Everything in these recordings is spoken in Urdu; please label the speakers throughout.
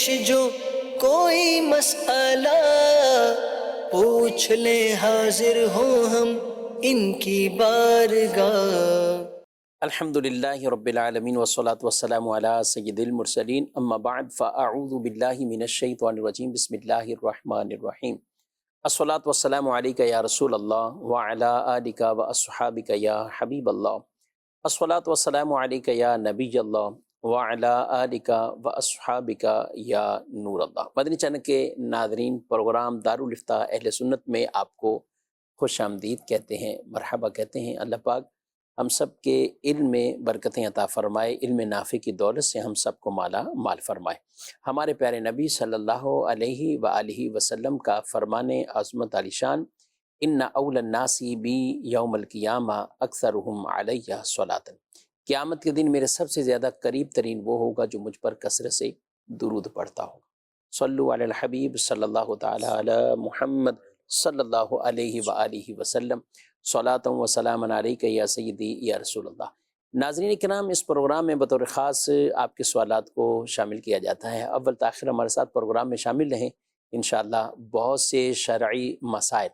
Speaker 1: جو کوئی مسئلہ پوچھ لے حاضر ہوں ہم ان کی بارگاہ۔
Speaker 2: الحمدللہ رب العالمین والصلاة والسلام علی سید المرسلین، اما بعد فاعوذ باللہ من الشیطان الرجیم، بسم اللہ الرحمن الرحیم۔ الصلاة والسلام علیکہ یا رسول اللہ وعلی آلک واصحابک یا حبیب اللہ، الصلاة والسلام علیکہ یا نبی اللہ وعلی آلک واصحابک یا نور اللہ۔ مدنی چینل کے ناظرین، پروگرام دارالافتاء اہل سنت میں آپ کو خوش آمدید کہتے ہیں، مرحبا کہتے ہیں۔ اللہ پاک ہم سب کے علم میں برکتیں عطا فرمائے، علم نافع کی دولت سے ہم سب کو مالا مال فرمائے۔ ہمارے پیارے نبی صلی اللہ علیہ وآلہ وسلم کا فرمان عظمت علی شان، ان اول الناس بی یوم القیامہ اکثرہم علیہ صلاۃ، قیامت کے دن میرے سب سے زیادہ قریب ترین وہ ہوگا جو مجھ پر کثرت سے درود پڑھتا ہوگا۔ صلو علی الحبیب صلی اللہ تعالی علی محمد صلی اللہ علیہ وآلہ وسلم، صلاۃ و سلام علیکہ یا سیدی یا رسول اللہ۔ ناظرین کرام، اس پروگرام میں بطور خاص آپ کے سوالات کو شامل کیا جاتا ہے۔ اول تاخیر ہمارے ساتھ پروگرام میں شامل رہیں، انشاءاللہ بہت سے شرعی مسائل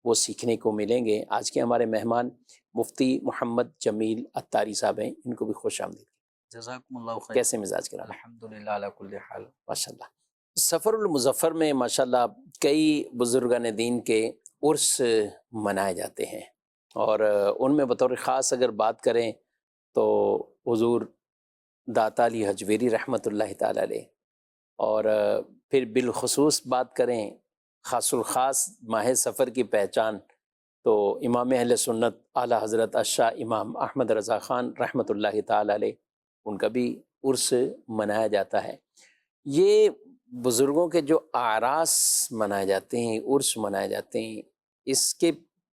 Speaker 2: وہ سیکھنے کو ملیں گے۔ آج کے ہمارے مہمان مفتی محمد جمیل عطاری صاحب ہیں، ان کو بھی خوش آمدید۔
Speaker 3: جزاکم اللہ خیر۔
Speaker 2: کیسے مزاج کرام؟
Speaker 3: الحمدللہ علی کل حال۔
Speaker 2: ماشاءاللہ۔ سفر المظفر میں ماشاءاللہ کئی بزرگان دین کے عرس منائے جاتے ہیں، اور ان میں بطور خاص اگر بات کریں تو حضور داتا علی حجویری رحمۃ اللہ تعالی علیہ، اور پھر بالخصوص بات کریں خاص الخاص ماہ سفر کی پہچان تو امام اہل سنت اعلیٰ حضرت الشاہ امام احمد رضا خان رحمۃ اللہ تعالی علیہ، ان کا بھی عرس منایا جاتا ہے۔ یہ بزرگوں کے جو اعراس منائے جاتے ہیں، عرس منائے جاتے ہیں، اس کے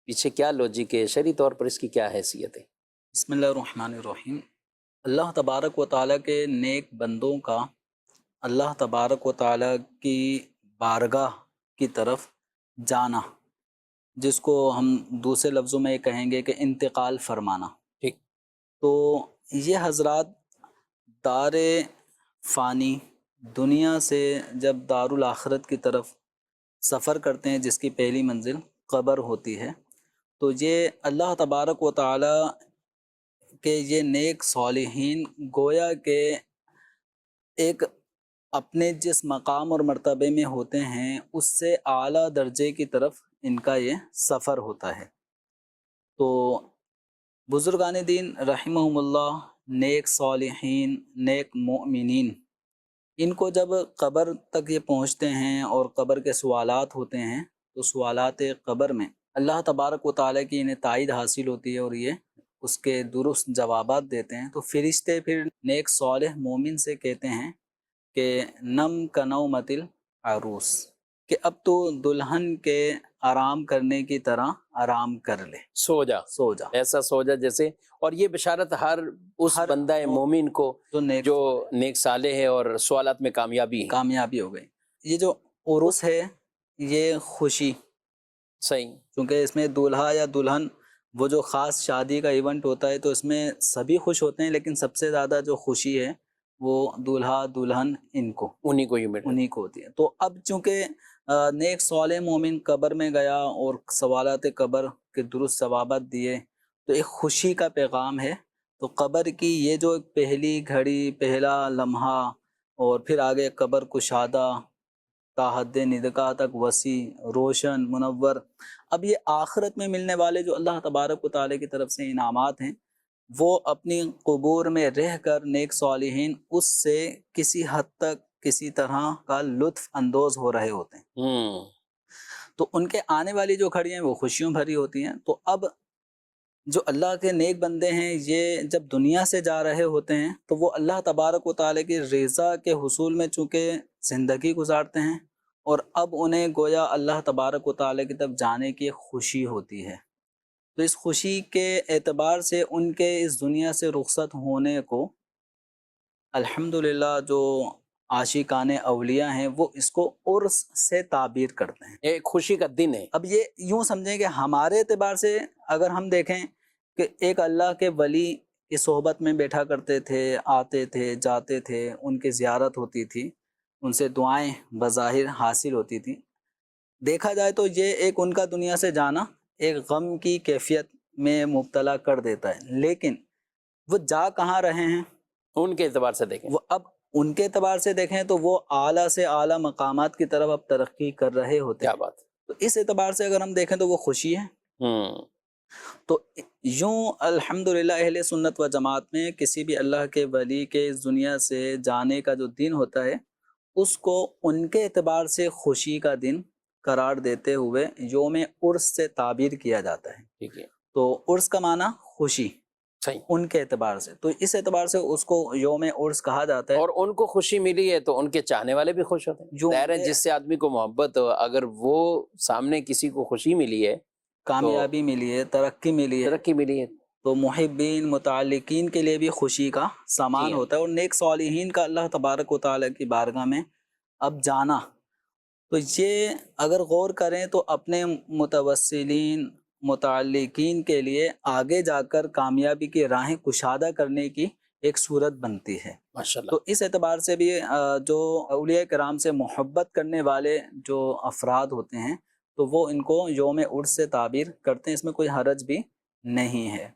Speaker 2: پیچھے کیا لوجک ہے؟ شرعی طور پر اس کی کیا حیثیت ہے؟
Speaker 3: بسم اللہ الرحمن الرحیم۔ اللہ تبارک و تعالیٰ کے نیک بندوں کا اللہ تبارک و تعالیٰ کی بارگاہ کی طرف جانا، جس کو ہم دوسرے لفظوں میں یہ کہیں گے کہ انتقال فرمانا،
Speaker 2: ٹھیک۔
Speaker 3: تو یہ حضرات دار فانی دنیا سے جب دارالآخرت کی طرف سفر کرتے ہیں، جس کی پہلی منزل قبر ہوتی ہے، تو یہ اللہ تبارک و تعالیٰ کے یہ نیک صالحین گویا کہ ایک اپنے جس مقام اور مرتبے میں ہوتے ہیں اس سے اعلیٰ درجے کی طرف ان کا یہ سفر ہوتا ہے۔ تو بزرگان دین رحمہم اللہ، نیک صالحین، نیک مؤمنین، ان کو جب قبر تک یہ پہنچتے ہیں اور قبر کے سوالات ہوتے ہیں، تو سوالات قبر میں اللہ تبارک و تعالیٰ کی انہیں تائید حاصل ہوتی ہے اور یہ اس کے درست جوابات دیتے ہیں۔ تو فرشتے پھر نیک صالح مومن سے کہتے ہیں کہ نم کنومت العروس، کہ اب تو دلہن کے آرام کرنے کی طرح آرام کر لے،
Speaker 2: سو جا،
Speaker 3: سو جا،
Speaker 2: ایسا سو جا جیسے۔ اور یہ بشارت ہر اس بندہ مومن کو جو نیک صالح ہے اور سوالات میں کامیابی
Speaker 3: ہو گئی۔ یہ جو عروس ہے یہ خوشی،
Speaker 2: صحیح،
Speaker 3: چونکہ اس میں دولہا یا دلہن وہ جو خاص شادی کا ایونٹ ہوتا ہے تو اس میں سبھی خوش ہوتے ہیں، لیکن سب سے زیادہ جو خوشی ہے وہ دولہا دلہن انہیں کو ہوتی ہے۔ تو اب چونکہ نیک صالح مومن قبر میں گیا اور سوالات قبر کے درست جوابات دیے، تو ایک خوشی کا پیغام ہے۔ تو قبر کی یہ جو پہلی گھڑی، پہلا لمحہ، اور پھر آگے قبر کشادہ، تا حد ندقہ تک وسیع، روشن، منور۔ اب یہ آخرت میں ملنے والے جو اللہ تبارک و تعالیٰ کی طرف سے انعامات ہیں، وہ اپنی قبور میں رہ کر نیک صالحین اس سے کسی حد تک کسی طرح کا لطف اندوز ہو رہے ہوتے ہیں۔ تو ان کے آنے والی جو گھڑیاں ہیں وہ خوشیوں بھری ہوتی ہیں۔ تو اب جو اللہ کے نیک بندے ہیں، یہ جب دنیا سے جا رہے ہوتے ہیں تو وہ اللہ تبارک و تعالیٰ کی رضا کے حصول میں چونکہ زندگی گزارتے ہیں، اور اب انہیں گویا اللہ تبارک و تعالیٰ کی طرف جانے کی خوشی ہوتی ہے۔ تو اس خوشی کے اعتبار سے ان کے اس دنیا سے رخصت ہونے کو الحمدللہ جو عاشقان اولیاء ہیں وہ اس کو عرس سے تعبیر کرتے ہیں،
Speaker 2: ایک خوشی کا دن ہے۔
Speaker 3: اب یہ یوں سمجھیں کہ ہمارے اعتبار سے اگر ہم دیکھیں کہ ایک اللہ کے ولی کی صحبت میں بیٹھا کرتے تھے، آتے تھے، جاتے تھے، ان کی زیارت ہوتی تھی، ان سے دعائیں بظاہر حاصل ہوتی تھیں. دیکھا جائے تو یہ ایک ان کا دنیا سے جانا ایک غم کی کیفیت میں مبتلا کر دیتا ہے، لیکن وہ جا کہاں رہے ہیں
Speaker 2: ان کے اعتبار سے دیکھیں.
Speaker 3: وہ اب ان کے اعتبار سے دیکھیں تو وہ اعلیٰ سے اعلیٰ مقامات کی طرف اب ترقی کر رہے ہوتے
Speaker 2: کیا
Speaker 3: ہیں.
Speaker 2: بات.
Speaker 3: تو اس اعتبار سے اگر ہم دیکھیں تو وہ خوشی ہے. تو یوں الحمدللہ اہل سنت و جماعت میں کسی بھی اللہ کے ولی کے اس دنیا سے جانے کا جو دن ہوتا ہے اس کو ان کے اعتبار سے خوشی کا دن قرار دیتے ہوئے یوم عرس سے تعبیر کیا جاتا ہے.
Speaker 2: ٹھیک ہے.
Speaker 3: تو عرس کا معنی خوشی
Speaker 2: صحیح.
Speaker 3: ان کے اعتبار سے، تو اس اعتبار سے اس کو یوم عرس کہا جاتا ہے.
Speaker 2: اور ان کو خوشی ملی ہے تو ان کے چاہنے والے بھی خوش ہوتے ہیں. ظاہر ہے جس سے آدمی کو محبت ہو، اگر وہ سامنے کسی کو خوشی ملی ہے،
Speaker 3: کامیابی ملی ہے، ترقی ملی ہے،
Speaker 2: ترقی ملی ہے،
Speaker 3: تو محبین متعلقین کے لیے بھی خوشی کا سامان ہوتا ہے. اور نیک صالحین کا اللہ تبارک و تعالیٰ کی بارگاہ میں اب جانا، تو یہ اگر غور کریں تو اپنے متوسلین متعلقین کے لیے آگے جا کر کامیابی کی راہیں کشادہ کرنے کی ایک صورت بنتی ہے.
Speaker 2: ماشاءاللہ.
Speaker 3: تو اس اعتبار سے بھی جو اولیاء کرام سے محبت کرنے والے جو افراد ہوتے ہیں تو وہ ان کو یوم عرس سے تعبیر کرتے ہیں، اس میں کوئی حرج بھی نہیں ہے.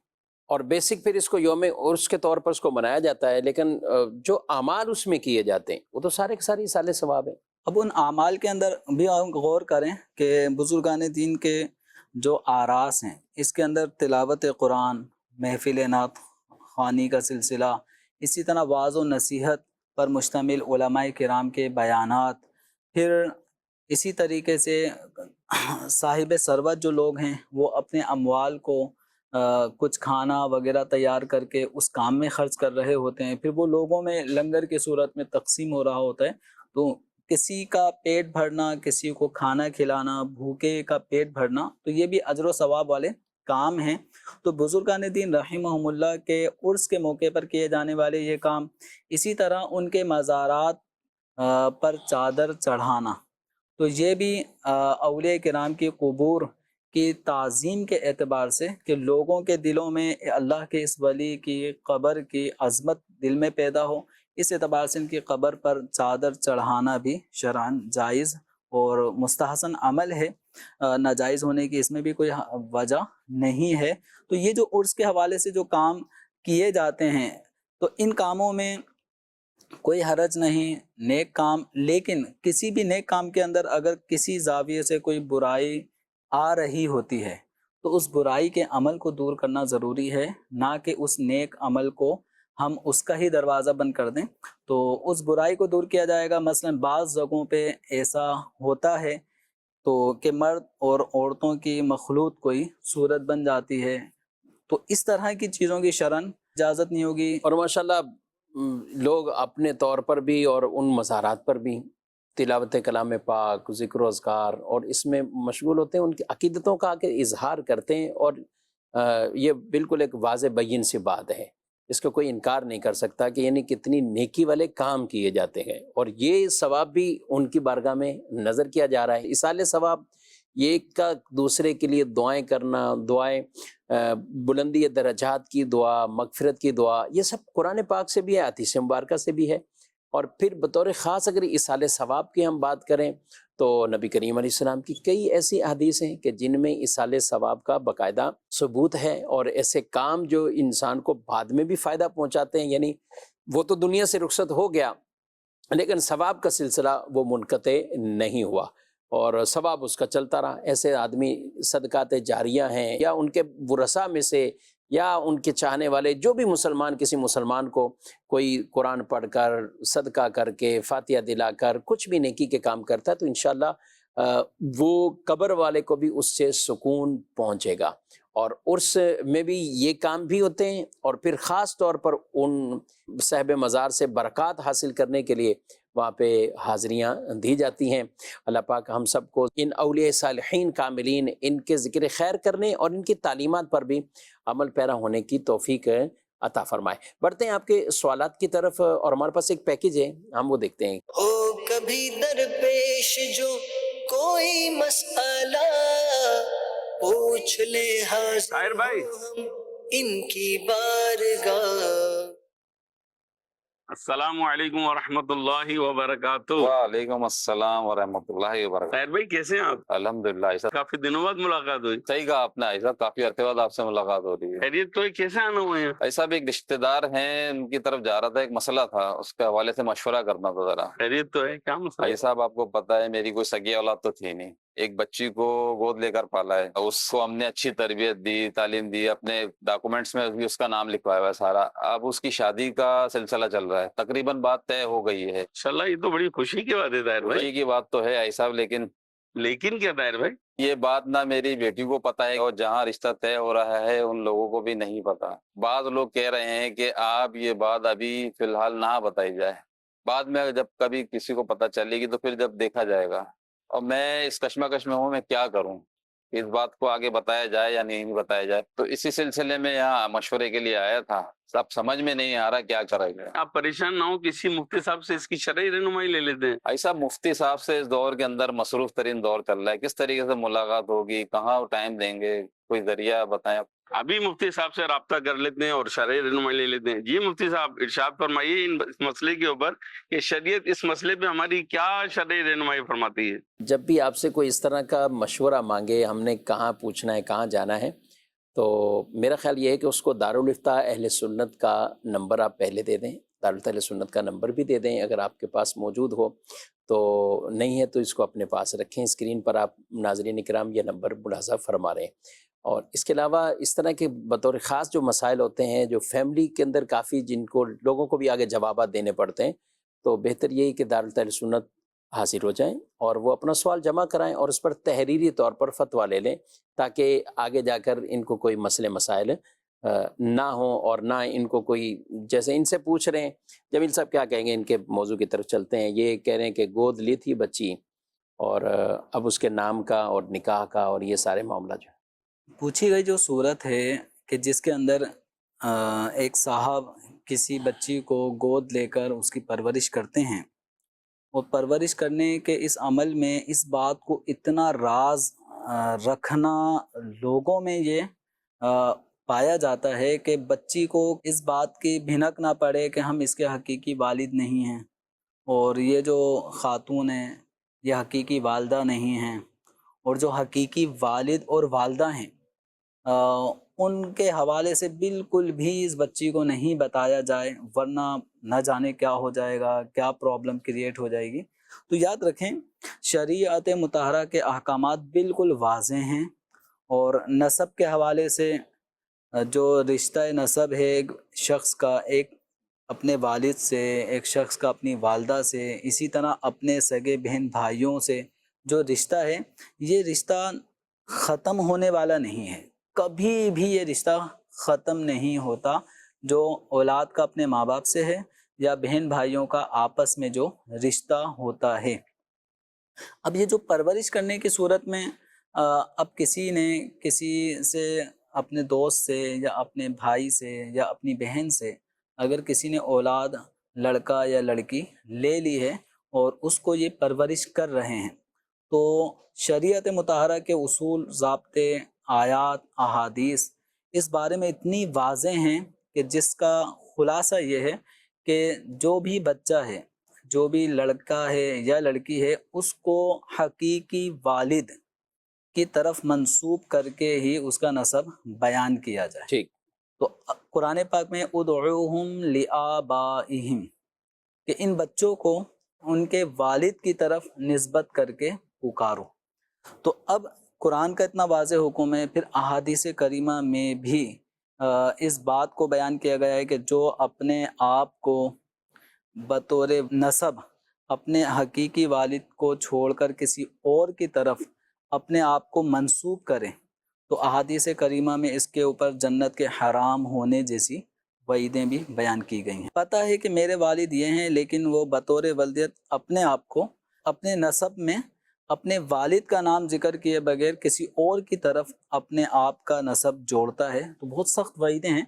Speaker 2: اور بیسک پھر اس کو یوم عرس کے طور پر اس کو منایا جاتا ہے، لیکن جو اعمال اس میں کیے جاتے ہیں وہ تو سارے کے سارے اصال ثواب ہیں.
Speaker 3: اب ان اعمال کے اندر بھی ہم غور کریں کہ بزرگان دین کے جو آراس ہیں اس کے اندر تلاوت قرآن، محفل نعت خوانی کا سلسلہ، اسی طرح وعظ و نصیحت پر مشتمل علماء کرام کے بیانات، پھر اسی طریقے سے صاحب ثروت جو لوگ ہیں وہ اپنے اموال کو کچھ کھانا وغیرہ تیار کر کے اس کام میں خرچ کر رہے ہوتے ہیں، پھر وہ لوگوں میں لنگر کی صورت میں تقسیم ہو رہا ہوتا ہے. تو کسی کا پیٹ بھرنا، کسی کو کھانا کھلانا، بھوکے کا پیٹ بھرنا، تو یہ بھی اجر و ثواب والے کام ہیں. تو بزرگان دین رحمہم اللہ کے عرس کے موقع پر کیے جانے والے یہ کام، اسی طرح ان کے مزارات پر چادر چڑھانا، تو یہ بھی اولیاء کرام کی قبور کی تعظیم کے اعتبار سے کہ لوگوں کے دلوں میں اللہ کے اس ولی کی قبر کی عظمت دل میں پیدا ہو، اس اعتبار سے ان کی قبر پر چادر چڑھانا بھی شرعاً جائز اور مستحسن عمل ہے. ناجائز ہونے کی اس میں بھی کوئی وجہ نہیں ہے. تو یہ جو عرس کے حوالے سے جو کام کیے جاتے ہیں تو ان کاموں میں کوئی حرج نہیں، نیک کام، لیکن کسی بھی نیک کام کے اندر اگر کسی زاویے سے کوئی برائی آ رہی ہوتی ہے تو اس برائی کے عمل کو دور کرنا ضروری ہے، نہ کہ اس نیک عمل کو ہم اس کا ہی دروازہ بند کر دیں. تو اس برائی کو دور کیا جائے گا. مثلا بعض جگہوں پہ ایسا ہوتا ہے تو کہ مرد اور عورتوں کی مخلوط کوئی صورت بن جاتی ہے، تو اس طرح کی چیزوں کی شرعاً اجازت نہیں ہوگی.
Speaker 2: اور ماشاءاللہ لوگ اپنے طور پر بھی اور ان مزارات پر بھی تلاوت کلام پاک، ذکر و اذکار اور اس میں مشغول ہوتے ہیں، ان کی عقیدتوں کا آ کے اظہار کرتے ہیں. اور یہ بالکل ایک واضح بین سی بات ہے، اس کا کوئی انکار نہیں کر سکتا کہ یعنی کتنی نیکی والے کام کیے جاتے ہیں، اور یہ ثواب بھی ان کی بارگاہ میں نظر کیا جا رہا ہے. اصال ثواب یہ ایک کا دوسرے کے لیے دعائیں کرنا، دعائیں بلندی درجات کی دعا، مغفرت کی دعا، یہ سب قرآن پاک سے بھی ہے، حدیث مبارکہ سے بھی ہے. اور پھر بطور خاص اگر اصال ثواب کی ہم بات کریں تو نبی کریم علیہ السلام کی کئی ایسی احادیث ہیں کہ جن میں اصال ثواب کا باقاعدہ ثبوت ہے، اور ایسے کام جو انسان کو بعد میں بھی فائدہ پہنچاتے ہیں. یعنی وہ تو دنیا سے رخصت ہو گیا لیکن ثواب کا سلسلہ وہ منقطع نہیں ہوا اور ثواب اس کا چلتا رہا. ایسے آدمی صدقات جاریہ ہیں، یا ان کے ورثاء میں سے یا ان کے چاہنے والے جو بھی مسلمان کسی مسلمان کو کوئی قرآن پڑھ کر، صدقہ کر کے، فاتحہ دلا کر کچھ بھی نیکی کے کام کرتا ہے تو انشاءاللہ وہ قبر والے کو بھی اس سے سکون پہنچے گا. اور عرس میں بھی یہ کام بھی ہوتے ہیں، اور پھر خاص طور پر ان صاحب مزار سے برکات حاصل کرنے کے لیے وہاں پہ حاضریاں دی جاتی ہیں. اللہ پاک ہم سب کو ان اولیاء صالحین کاملین ان کے ذکر خیر کرنے اور ان کی تعلیمات پر بھی عمل پیرا ہونے کی توفیق عطا فرمائے. بڑھتے ہیں آپ کے سوالات کی طرف، اور ہمارے پاس ایک پیکج ہے، ہم وہ دیکھتے ہیں.
Speaker 1: ہو کبھی درپیش جو کوئی مسئلہ پوچھ لے حاضر ہم ان کی بارگاہ.
Speaker 4: السلام علیکم ورحمۃ اللہ وبرکاتہ۔
Speaker 5: وعلیکم السلام ورحمۃ اللہ وبرکاتہ۔
Speaker 4: طاہر بھائی کیسے ہیں آپ؟
Speaker 5: الحمدللہ ایسا
Speaker 4: کافی دنوں بعد ملاقات ہوئی۔
Speaker 5: صحیح کہا آپ نے ایسا، کافی عرصے بعد آپ سے ملاقات ہو رہی ہے۔
Speaker 4: خیریت تو ہے، کیسے آنا ہوئے ہیں؟
Speaker 5: ایسا بھی ایک رشتہ دار ہیں، ان کی طرف جا رہا تھا، ایک مسئلہ تھا، اس کے حوالے سے مشورہ کرنا تھا ذرا۔
Speaker 4: خیریت تو ہے، کیا مسئلہ؟
Speaker 5: بھائی صاحب آپ کو پتا ہے میری کوئی سگی اولاد تو تھی نہیں، ایک بچی کو گود لے کر پالا ہے، اس کو ہم نے اچھی تربیت دی، تعلیم دی، اپنے ڈاکومنٹس میں بھی اس کا نام لکھوایا ہوا ہے سارا۔ اب اس کی شادی کا سلسلہ چل رہا ہے، تقریباً بات طے ہو گئی ہے۔
Speaker 4: انشاءاللہ یہ تو بڑی خوشی کی بات ہے طاہر بھائی۔
Speaker 5: خوشی کی بات تو ہے ایسا، لیکن
Speaker 4: لیکن کیا طاہر بھائی؟
Speaker 5: یہ بات نہ میری بیٹی کو پتا ہے اور جہاں رشتہ طے ہو رہا ہے ان لوگوں کو بھی نہیں پتا۔ بعض لوگ کہہ رہے ہیں کہ آپ یہ بات ابھی فی الحال نہ بتائی جائے، بعد میں جب کبھی کسی کو پتا چلے گی تو پھر جب دیکھا جائے گا۔ اور میں اس کشمکش میں ہوں، میں کیا کروں، اس بات کو آگے بتایا جائے یا نہیں بتایا جائے۔ تو اسی سلسلے میں یہاں مشورے کے لیے آیا تھا، اب سمجھ میں نہیں آ رہا کیا کرے گا۔
Speaker 4: آپ پریشان نہ ہو، کسی مفتی صاحب سے اس کی شرعی رہنمائی لے لیتے ہیں۔
Speaker 5: ایسا مفتی صاحب سے اس دور کے اندر مصروف ترین دور چل رہا ہے، کس طریقے سے ملاقات ہوگی، کہاں ٹائم دیں گے، کوئی ذریعہ بتائیں۔
Speaker 4: ابھی مفتی صاحب سے رابطہ کر لیتے ہیں اور شرعی رہنمائی لے لیتے ہیں۔ جی مفتی صاحب ارشاد فرمائیے اس مسئلے کے اوپر کہ شریعت اس مسئلے پہ ہماری کیا شرعی رہنمائی فرماتی ہے؟
Speaker 2: جب بھی آپ سے کوئی اس طرح کا مشورہ مانگے، ہم نے کہاں پوچھنا ہے، کہاں جانا ہے، تو میرا خیال یہ ہے کہ اس کو دارالافتاء اہل سنت کا نمبر آپ پہلے دے دیں، دارالفتاء اہل سنت کا نمبر بھی دے دیں اگر آپ کے پاس موجود ہو، تو نہیں ہے تو اس کو اپنے پاس رکھیں۔ اسکرین پر آپ ناظرین اکرام یہ نمبر ملاحظہ فرما رہے ہیں۔ اور اس کے علاوہ اس طرح کے بطور خاص جو مسائل ہوتے ہیں جو فیملی کے اندر کافی جن کو لوگوں کو بھی آگے جوابات دینے پڑتے ہیں، تو بہتر یہی کہ دارالفتاء اہل سنت حاضر ہو جائیں اور وہ اپنا سوال جمع کرائیں اور اس پر تحریری طور پر فتویٰ لے لیں، تاکہ آگے جا کر ان کو کوئی مسئلے مسائل نہ ہوں، اور نہ ان کو کوئی، جیسے ان سے پوچھ رہے ہیں جمیل صاحب کیا کہیں گے ان کے موضوع کی طرف چلتے ہیں۔ یہ کہہ رہے ہیں کہ گود لی تھی بچی اور اب اس کے نام کا اور نکاح کا اور یہ سارے معاملہ جو
Speaker 3: پوچھی گئی جو صورت ہے کہ جس کے اندر ایک صاحب کسی بچی کو گود لے کر اس کی پرورش کرتے ہیں، اور پرورش کرنے کے اس عمل میں اس بات کو اتنا راز رکھنا لوگوں میں یہ پایا جاتا ہے کہ بچی کو اس بات کی بھنک نہ پڑے کہ ہم اس کے حقیقی والد نہیں ہیں، اور یہ جو خاتون ہیں یہ حقیقی والدہ نہیں ہیں، اور جو حقیقی والد اور والدہ ہیں ان کے حوالے سے بالکل بھی اس بچی کو نہیں بتایا جائے، ورنہ نہ جانے کیا ہو جائے گا، کیا پرابلم کریٹ ہو جائے گی۔ تو یاد رکھیں شریعت مطہرہ کے احکامات بالکل واضح ہیں، اور نسب کے حوالے سے جو رشتہ نسب ہے ایک شخص کا ایک اپنے والد سے، ایک شخص کا اپنی والدہ سے، اسی طرح اپنے سگے بہن بھائیوں سے جو رشتہ ہے، یہ رشتہ ختم ہونے والا نہیں ہے، کبھی بھی یہ رشتہ ختم نہیں ہوتا جو اولاد کا اپنے ماں باپ سے ہے یا بہن بھائیوں کا آپس میں جو رشتہ ہوتا ہے۔ اب یہ جو پرورش کرنے کی صورت میں اب کسی نے کسی سے، اپنے دوست سے یا اپنے بھائی سے یا اپنی بہن سے اگر کسی نے اولاد لڑکا یا لڑکی لے لی ہے اور اس کو یہ پرورش کر رہے ہیں، تو شریعت مطہرہ کے اصول، ضابطے، آیات، احادیث اس بارے میں اتنی واضح ہیں کہ جس کا خلاصہ یہ ہے کہ جو بھی بچہ ہے، جو بھی لڑکا ہے یا لڑکی ہے، اس کو حقیقی والد کی طرف منسوب کر کے ہی اس کا نسب بیان کیا جائے۔
Speaker 2: ٹھیک۔
Speaker 3: تو قرآن پاک میں ادعوہم لآبائہم، کہ ان بچوں کو ان کے والد کی طرف نسبت کر کے پکارو۔ تو اب قرآن کا اتنا واضح حکم ہے، پھر احادیث کریمہ میں بھی اس بات کو بیان کیا گیا ہے کہ جو اپنے آپ کو بطور نسب اپنے حقیقی والد کو چھوڑ کر کسی اور کی طرف اپنے آپ کو منسوب کریں، تو احادیث کریمہ میں اس کے اوپر جنت کے حرام ہونے جیسی وعیدیں بھی بیان کی گئی ہیں۔ پتہ ہے کہ میرے والد یہ ہیں، لیکن وہ بطور والدیت اپنے آپ کو اپنے نسب میں اپنے والد کا نام ذکر کیے بغیر کسی اور کی طرف اپنے آپ کا نسب جوڑتا ہے، تو بہت سخت وعیدیں ہیں۔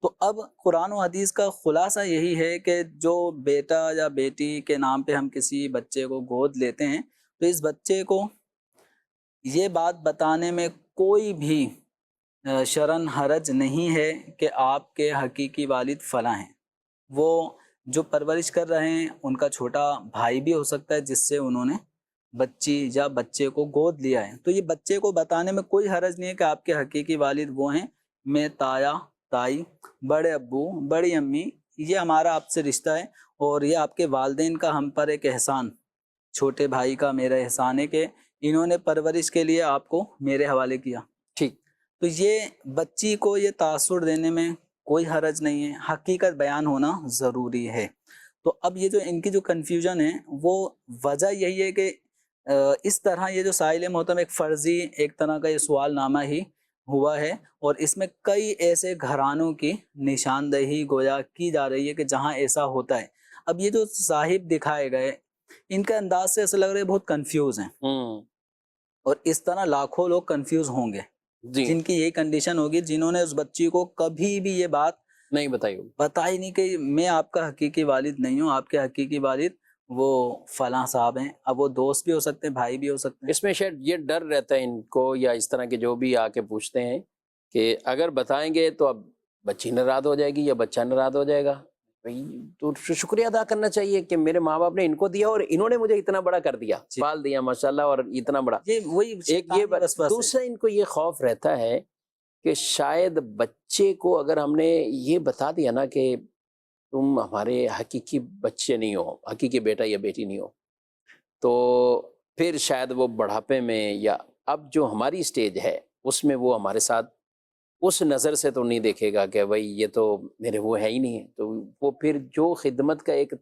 Speaker 3: تو اب قرآن و حدیث کا خلاصہ یہی ہے کہ جو بیٹا یا بیٹی کے نام پہ ہم کسی بچے کو گود لیتے ہیں، تو اس بچے کو یہ بات بتانے میں کوئی بھی شرعاً حرج نہیں ہے کہ آپ کے حقیقی والد فلاں ہیں۔ وہ جو پرورش کر رہے ہیں ان کا چھوٹا بھائی بھی ہو سکتا ہے جس سے انہوں نے بچی یا بچے کو گود لیا ہے، تو یہ بچے کو بتانے میں کوئی حرج نہیں ہے کہ آپ کے حقیقی والد وہ ہیں، میں تایا تائی، بڑے ابو بڑی امی، یہ ہمارا آپ سے رشتہ ہے، اور یہ آپ کے والدین کا ہم پر ایک احسان، چھوٹے بھائی کا میرا احسان ہے کہ انہوں نے پرورش کے لیے آپ کو میرے حوالے کیا۔
Speaker 2: ٹھیک،
Speaker 3: تو یہ بچی کو یہ تاثر دینے میں کوئی حرج نہیں ہے، حقیقت بیان ہونا ضروری ہے۔ تو اب یہ جو ان کی جو کنفیوژن ہے وہ وجہ یہی ہے کہ اس طرح یہ جو سائل محترم ایک فرضی ایک طرح کا یہ سوال نامہ ہی ہوا ہے، اور اس میں کئی ایسے گھرانوں کی نشاندہی گویا کی جا رہی ہے کہ جہاں ایسا ہوتا ہے۔ اب یہ جو صاحب دکھائے گئے ان کے انداز سے ایسا لگ رہا ہے بہت کنفیوز ہیں، اور اس طرح لاکھوں لوگ کنفیوز ہوں گے
Speaker 2: جی،
Speaker 3: جن کی یہی کنڈیشن ہوگی، جنہوں نے اس بچی کو کبھی بھی یہ بات
Speaker 2: نہیں
Speaker 3: بتائی نہیں کہ میں آپ کا حقیقی والد نہیں ہوں، آپ کے حقیقی والد وہ فلاں صاحب ہیں۔ اب وہ دوست بھی ہو سکتے ہیں، بھائی بھی ہو سکتے ہیں۔
Speaker 2: اس میں شاید یہ ڈر رہتا ہے ان کو، یا اس طرح کے جو بھی آ کے پوچھتے ہیں کہ اگر بتائیں گے تو اب بچی ناراض ہو جائے گی یا بچہ ناراض ہو جائے گا۔ بھئی تو شکریہ ادا کرنا چاہیے کہ میرے ماں باپ نے ان کو دیا اور انہوں نے مجھے اتنا بڑا کر دیا، پال دیا ماشاءاللہ، اور اتنا بڑا۔
Speaker 3: یہ وہی
Speaker 2: ایک یہ دوسرا ان کو یہ خوف رہتا ہے کہ شاید بچے کو اگر ہم نے یہ بتا دیا نا کہ تم ہمارے حقیقی بچے نہیں ہو، حقیقی بیٹا یا بیٹی نہیں ہو، تو پھر شاید وہ بڑھاپے میں یا اب جو ہماری سٹیج ہے اس میں وہ ہمارے ساتھ اس نظر سے تو نہیں دیکھے گا کہ بھائی یہ تو میرے وہ ہے ہی نہیں ہے، تو وہ پھر جو خدمت کا ایک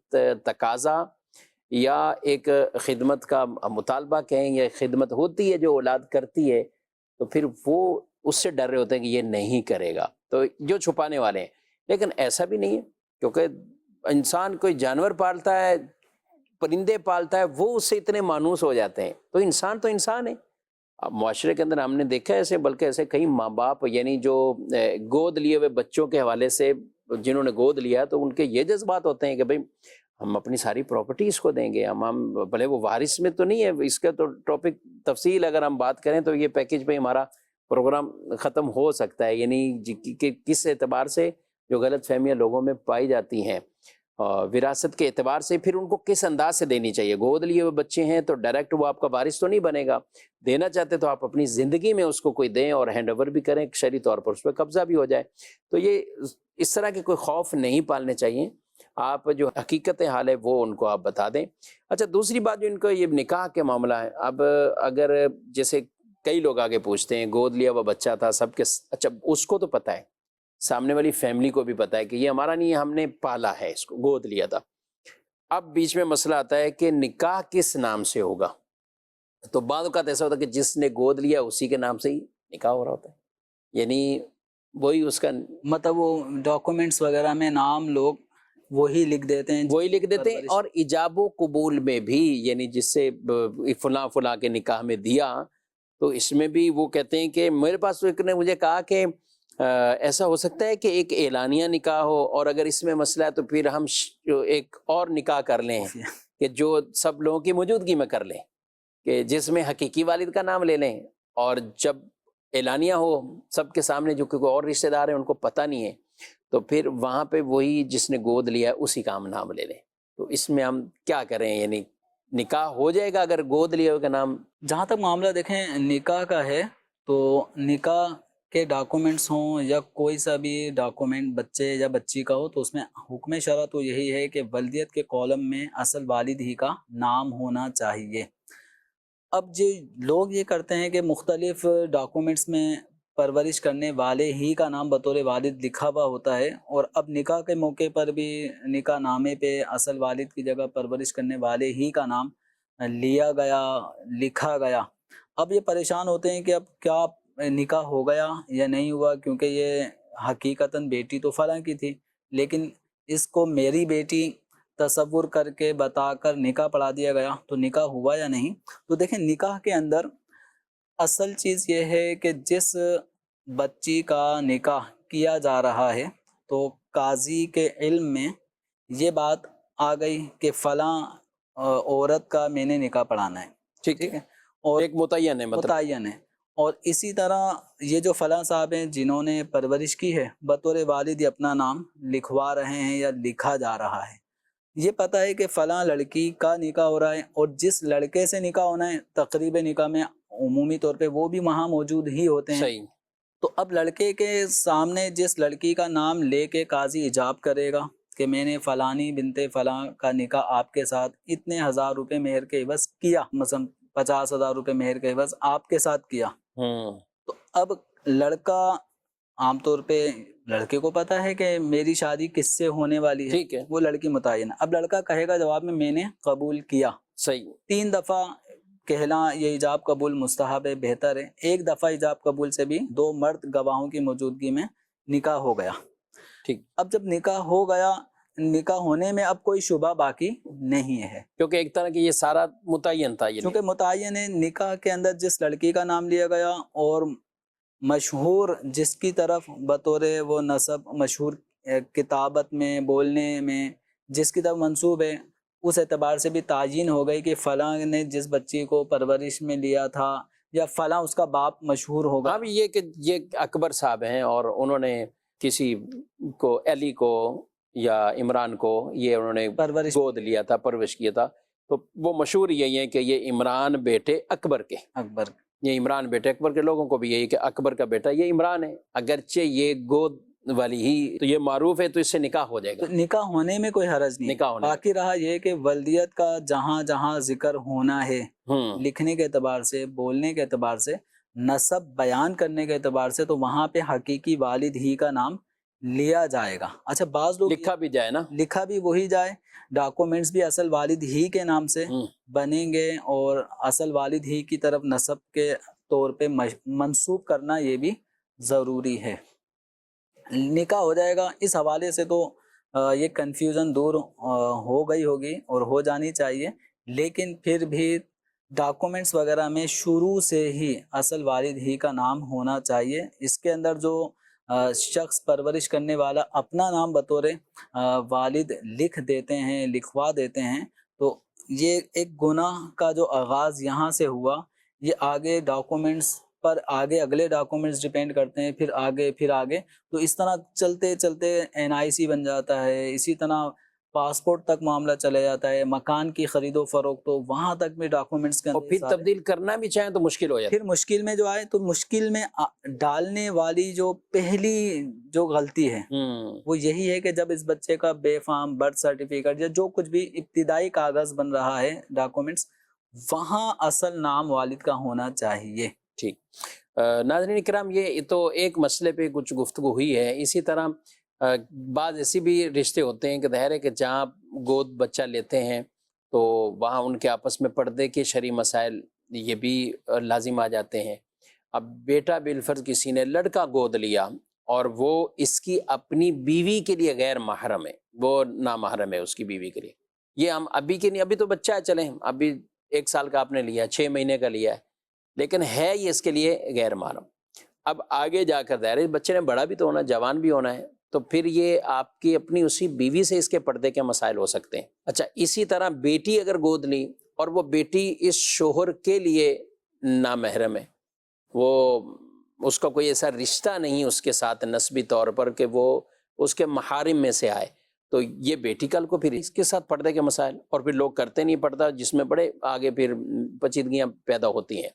Speaker 2: تقاضا یا ایک خدمت کا مطالبہ کہیں یا خدمت ہوتی ہے جو اولاد کرتی ہے، تو پھر وہ اس سے ڈر رہے ہوتے ہیں کہ یہ نہیں کرے گا، تو جو چھپانے والے ہیں۔ لیکن ایسا بھی نہیں ہے، کیونکہ انسان کوئی جانور پالتا ہے، پرندے پالتا ہے، وہ اس سے اتنے مانوس ہو جاتے ہیں، تو انسان ہے۔ اب معاشرے کے اندر ہم نے دیکھا ہے ایسے، بلکہ ایسے کئی ماں باپ یعنی جو گود لیے ہوئے بچوں کے حوالے سے جنہوں نے گود لیا تو ان کے یہ جذبات ہوتے ہیں کہ بھئی ہم اپنی ساری پراپرٹی اس کو دیں گے، ہم بھلے وہ وارث میں تو نہیں ہے، اس کا تو ٹاپک تفصیل اگر ہم بات کریں تو یہ پیکیج پہ ہمارا پروگرام ختم ہو سکتا ہے، یعنی کہ کس اعتبار سے جو غلط فہمیاں لوگوں میں پائی جاتی ہیں وراثت کے اعتبار سے، پھر ان کو کس انداز سے دینی چاہیے۔ گود لیے ہوئے بچے ہیں تو ڈائریکٹ وہ آپ کا وارث تو نہیں بنے گا، دینا چاہتے تو آپ اپنی زندگی میں اس کو کوئی دیں اور ہینڈ اوور بھی کریں، شرعی طور پر اس پہ قبضہ بھی ہو جائے۔ تو یہ اس طرح کے کوئی خوف نہیں پالنے چاہیے، آپ جو حقیقت حال ہے وہ ان کو آپ بتا دیں۔ اچھا، دوسری بات جو ان کو یہ نکاح کے معاملہ ہے، اب اگر جیسے کئی لوگ آگے پوچھتے ہیں گود لیا ہوا بچہ تھا سب کے، اچھا اس کو تو پتہ ہے، سامنے والی فیملی کو بھی پتہ ہے کہ یہ ہمارا نہیں ہے، ہم نے پالا ہے، اس کو گود لیا تھا۔ اب بیچ میں مسئلہ آتا ہے کہ نکاح کس نام سے ہوگا، تو بعض اوقات ایسا ہوتا ہے کہ جس نے گود لیا اسی کے نام سے ہی نکاح ہو رہا ہوتا ہے، یعنی وہی اس کا
Speaker 3: مطلب وہ ڈاکومنٹس وغیرہ میں نام لوگ وہی لکھ دیتے ہیں،
Speaker 2: اور ایجاب و قبول میں بھی، یعنی جس سے فلاں فلاں کے نکاح میں دیا، تو اس میں بھی وہ کہتے ہیں کہ میرے پاس ایک نے مجھے کہا کہ ایسا ہو سکتا ہے کہ ایک اعلانیہ نکاح ہو، اور اگر اس میں مسئلہ ہے تو پھر ہم ایک اور نکاح کر لیں کہ جو سب لوگوں کی موجودگی میں کر لیں، کہ جس میں حقیقی والد کا نام لے لیں، اور جب اعلانیہ ہو سب کے سامنے جو کہ کوئی اور رشتہ دار ہیں ان کو پتہ نہیں ہے، تو پھر وہاں پہ وہی جس نے گود لیا ہے اسی کا ہم نام لے لیں۔ تو اس میں ہم کیا کریں، یعنی نکاح ہو جائے گا اگر گود لیا ہوا کا نام؟
Speaker 3: جہاں تک معاملہ دیکھیں نکاح کا ہے تو نکاح کے ڈاکومنٹس ہوں یا کوئی سا بھی ڈاکومنٹ بچے یا بچی کا ہو، تو اس میں حکم شرع تو یہی ہے کہ ولدیت کے کالم میں اصل والد ہی کا نام ہونا چاہیے۔ اب جو لوگ یہ کرتے ہیں کہ مختلف ڈاکومنٹس میں پرورش کرنے والے ہی کا نام بطور والد لکھا ہوا ہوتا ہے، اور اب نکاح کے موقع پر بھی نکاح نامے پہ اصل والد کی جگہ پرورش کرنے والے ہی کا نام لیا گیا، لکھا گیا۔ اب یہ پریشان ہوتے ہیں کہ اب کیا نکاح ہو گیا یا نہیں ہوا، کیونکہ یہ حقیقتاً بیٹی تو فلاں کی تھی، لیکن اس کو میری بیٹی تصور کر کے بتا کر نکاح پڑھا دیا گیا، تو نکاح ہوا یا نہیں۔ تو دیکھیں نکاح کے اندر اصل چیز یہ ہے کہ جس بچی کا نکاح کیا جا رہا ہے تو قاضی کے علم میں یہ بات آ گئی کہ فلاں عورت کا میں نے نکاح پڑھانا ہے،
Speaker 2: ٹھیک ہے، اور ایک متعین ہے،
Speaker 3: متعین ہے، اور اسی طرح یہ جو فلاں صاحب ہیں جنہوں نے پرورش کی ہے بطور والد اپنا نام لکھوا رہے ہیں یا لکھا جا رہا ہے، یہ پتہ ہے کہ فلاں لڑکی کا نکاح ہو رہا ہے، اور جس لڑکے سے نکاح ہونا ہے تقریب نکاح میں عمومی طور پہ وہ بھی وہاں موجود ہی ہوتے ہیں.
Speaker 2: صحیح.
Speaker 3: تو اب لڑکے کے سامنے جس لڑکی کا نام لے کے قاضی ایجاب کرے گا کہ میں نے فلانی بنت فلاں کا نکاح آپ کے ساتھ اتنے 1000 روپے مہر کے عوض کیا، مثلا 50,000 روپے مہر کے عوض آپ کے ساتھ کیا. تو اب لڑکا عام طور پہ لڑکے کو پتا ہے کہ میری شادی کس سے ہونے والی ہے،
Speaker 2: ٹھیک ہے.
Speaker 3: وہ لڑکی متعین. اب لڑکا کہے گا جواب میں نے قبول کیا.
Speaker 2: صحیح.
Speaker 3: 3 دفعہ کہنا یہ ایجاب قبول مستحب ہے، بہتر ہے. 1 دفعہ ایجاب قبول سے بھی 2 مرد گواہوں کی موجودگی میں نکاح ہو گیا.
Speaker 2: ٹھیک.
Speaker 3: اب جب نکاح ہو گیا، نکاح ہونے میں اب کوئی شبہ باقی نہیں ہے،
Speaker 2: کیونکہ ایک طرح کی یہ سارا متعین تھا.
Speaker 3: کیونکہ متعین ہے. نکاح کے اندر جس لڑکی کا نام لیا گیا اور مشہور جس کی طرف بطور وہ نسب مشہور کتابت میں بولنے میں جس کی طرف منسوب ہے، اس اعتبار سے بھی تعین ہو گئی کہ فلاں نے جس بچی کو پرورش میں لیا تھا یا فلاں اس کا باپ مشہور ہوگا.
Speaker 2: اب یہ کہ یہ اکبر صاحب ہیں اور انہوں نے کسی کو علی کو یا عمران کو یہ انہوں نے
Speaker 3: پرورش
Speaker 2: گود لیا تھا، پرورش کیا تھا، تو وہ مشہور یہی ہے کہ یہ عمران بیٹے اکبر کے،
Speaker 3: اکبر،
Speaker 2: یہ عمران بیٹے اکبر کے. لوگوں کو بھی یہی کہ اکبر کا بیٹا یہ عمران ہے، اگرچہ یہ گود والی ہی تو یہ معروف ہے تو اس سے نکاح ہو جائے گا.
Speaker 3: تو نکاح ہونے میں کوئی حرج نہیں.
Speaker 2: نکاح ہونے
Speaker 3: باقی رہا یہ کہ ولدیت کا جہاں جہاں ذکر ہونا ہے، لکھنے کے اعتبار سے، بولنے کے اعتبار سے، نسب بیان کرنے کے اعتبار سے، تو وہاں پہ حقیقی والد ہی کا نام لیا جائے گا. اچھا بعض لوگ
Speaker 2: لکھا بھی جائے نا،
Speaker 3: لکھا بھی وہی جائے، ڈاکومنٹس بھی اصل والد ہی کے نام سے بنیں گے، اور اصل والد ہی کی طرف نسب کے طور پہ منسوب کرنا یہ بھی ضروری ہے. نکاح ہو جائے گا. اس حوالے سے تو یہ کنفیوژن دور ہو گئی ہوگی اور ہو جانی چاہیے، لیکن پھر بھی ڈاکومنٹس وغیرہ میں شروع سے ہی اصل والد ہی کا نام ہونا چاہیے. اس کے اندر جو شخص پرورش کرنے والا اپنا نام بطور والد لکھ دیتے ہیں، لکھوا دیتے ہیں، تو یہ ایک گناہ کا جو آغاز یہاں سے ہوا، یہ آگے ڈاکومنٹس پر آگے اگلے ڈاکومنٹس ڈیپینڈ کرتے ہیں، پھر آگے، تو اس طرح چلتے چلتے NIC بن جاتا ہے. اسی طرح پاسپورٹ تک معاملہ چلے جاتا ہے، مکان کی خرید و فروخت، تو وہاں تک بھی ڈاکومنٹس کے
Speaker 2: اور پھر تبدیل کرنا بھی چاہیں تو مشکل ہو جاتا ہے.
Speaker 3: پھر مشکل میں جو آئے تو مشکل میں ڈالنے والی جو پہلی جو غلطی ہے وہ یہی ہے کہ جب اس بچے کا بے فارم برتھ سرٹیفکیٹ یا جو کچھ بھی ابتدائی کاغذ بن رہا ہے ڈاکومنٹس، وہاں اصل نام والد کا ہونا چاہیے.
Speaker 2: ٹھیک. ناظرین اکرام، یہ تو ایک مسئلے پہ کچھ گفتگو ہوئی ہے. اسی طرح بعض ایسی بھی رشتے ہوتے ہیں کہ ظاہر ہے کہ جہاں گود بچہ لیتے ہیں تو وہاں ان کے آپس میں پردے کے شرعی مسائل یہ بھی لازم آ جاتے ہیں. اب بیٹا بالفرض کسی نے لڑکا گود لیا اور وہ اس کی اپنی بیوی کے لیے غیر محرم ہے، وہ نامحرم ہے اس کی بیوی کے لیے. یہ ہم ابھی کے نہیں، ابھی تو بچہ ہے، چلیں ابھی 1 سال کا آپ نے لیا، 6 مہینے کا لیا ہے، لیکن ہے یہ اس کے لیے غیر محرم. اب آگے جا کر ظاہر ہے بچے نے بڑا بھی تو ہونا، جوان بھی ہونا ہے، تو پھر یہ آپ کی اپنی اسی بیوی سے اس کے پردے کے مسائل ہو سکتے ہیں. اچھا اسی طرح بیٹی اگر گود لی اور وہ بیٹی اس شوہر کے لیے نامحرم ہے، وہ اس کا کوئی ایسا رشتہ نہیں اس کے ساتھ نسبی طور پر کہ وہ اس کے محارم میں سے آئے، تو یہ بیٹی کل کو پھر اس کے ساتھ پردے کے مسائل، اور پھر لوگ کرتے نہیں پردہ، جس میں بڑے آگے پھر پیچیدگیاں پیدا ہوتی ہیں.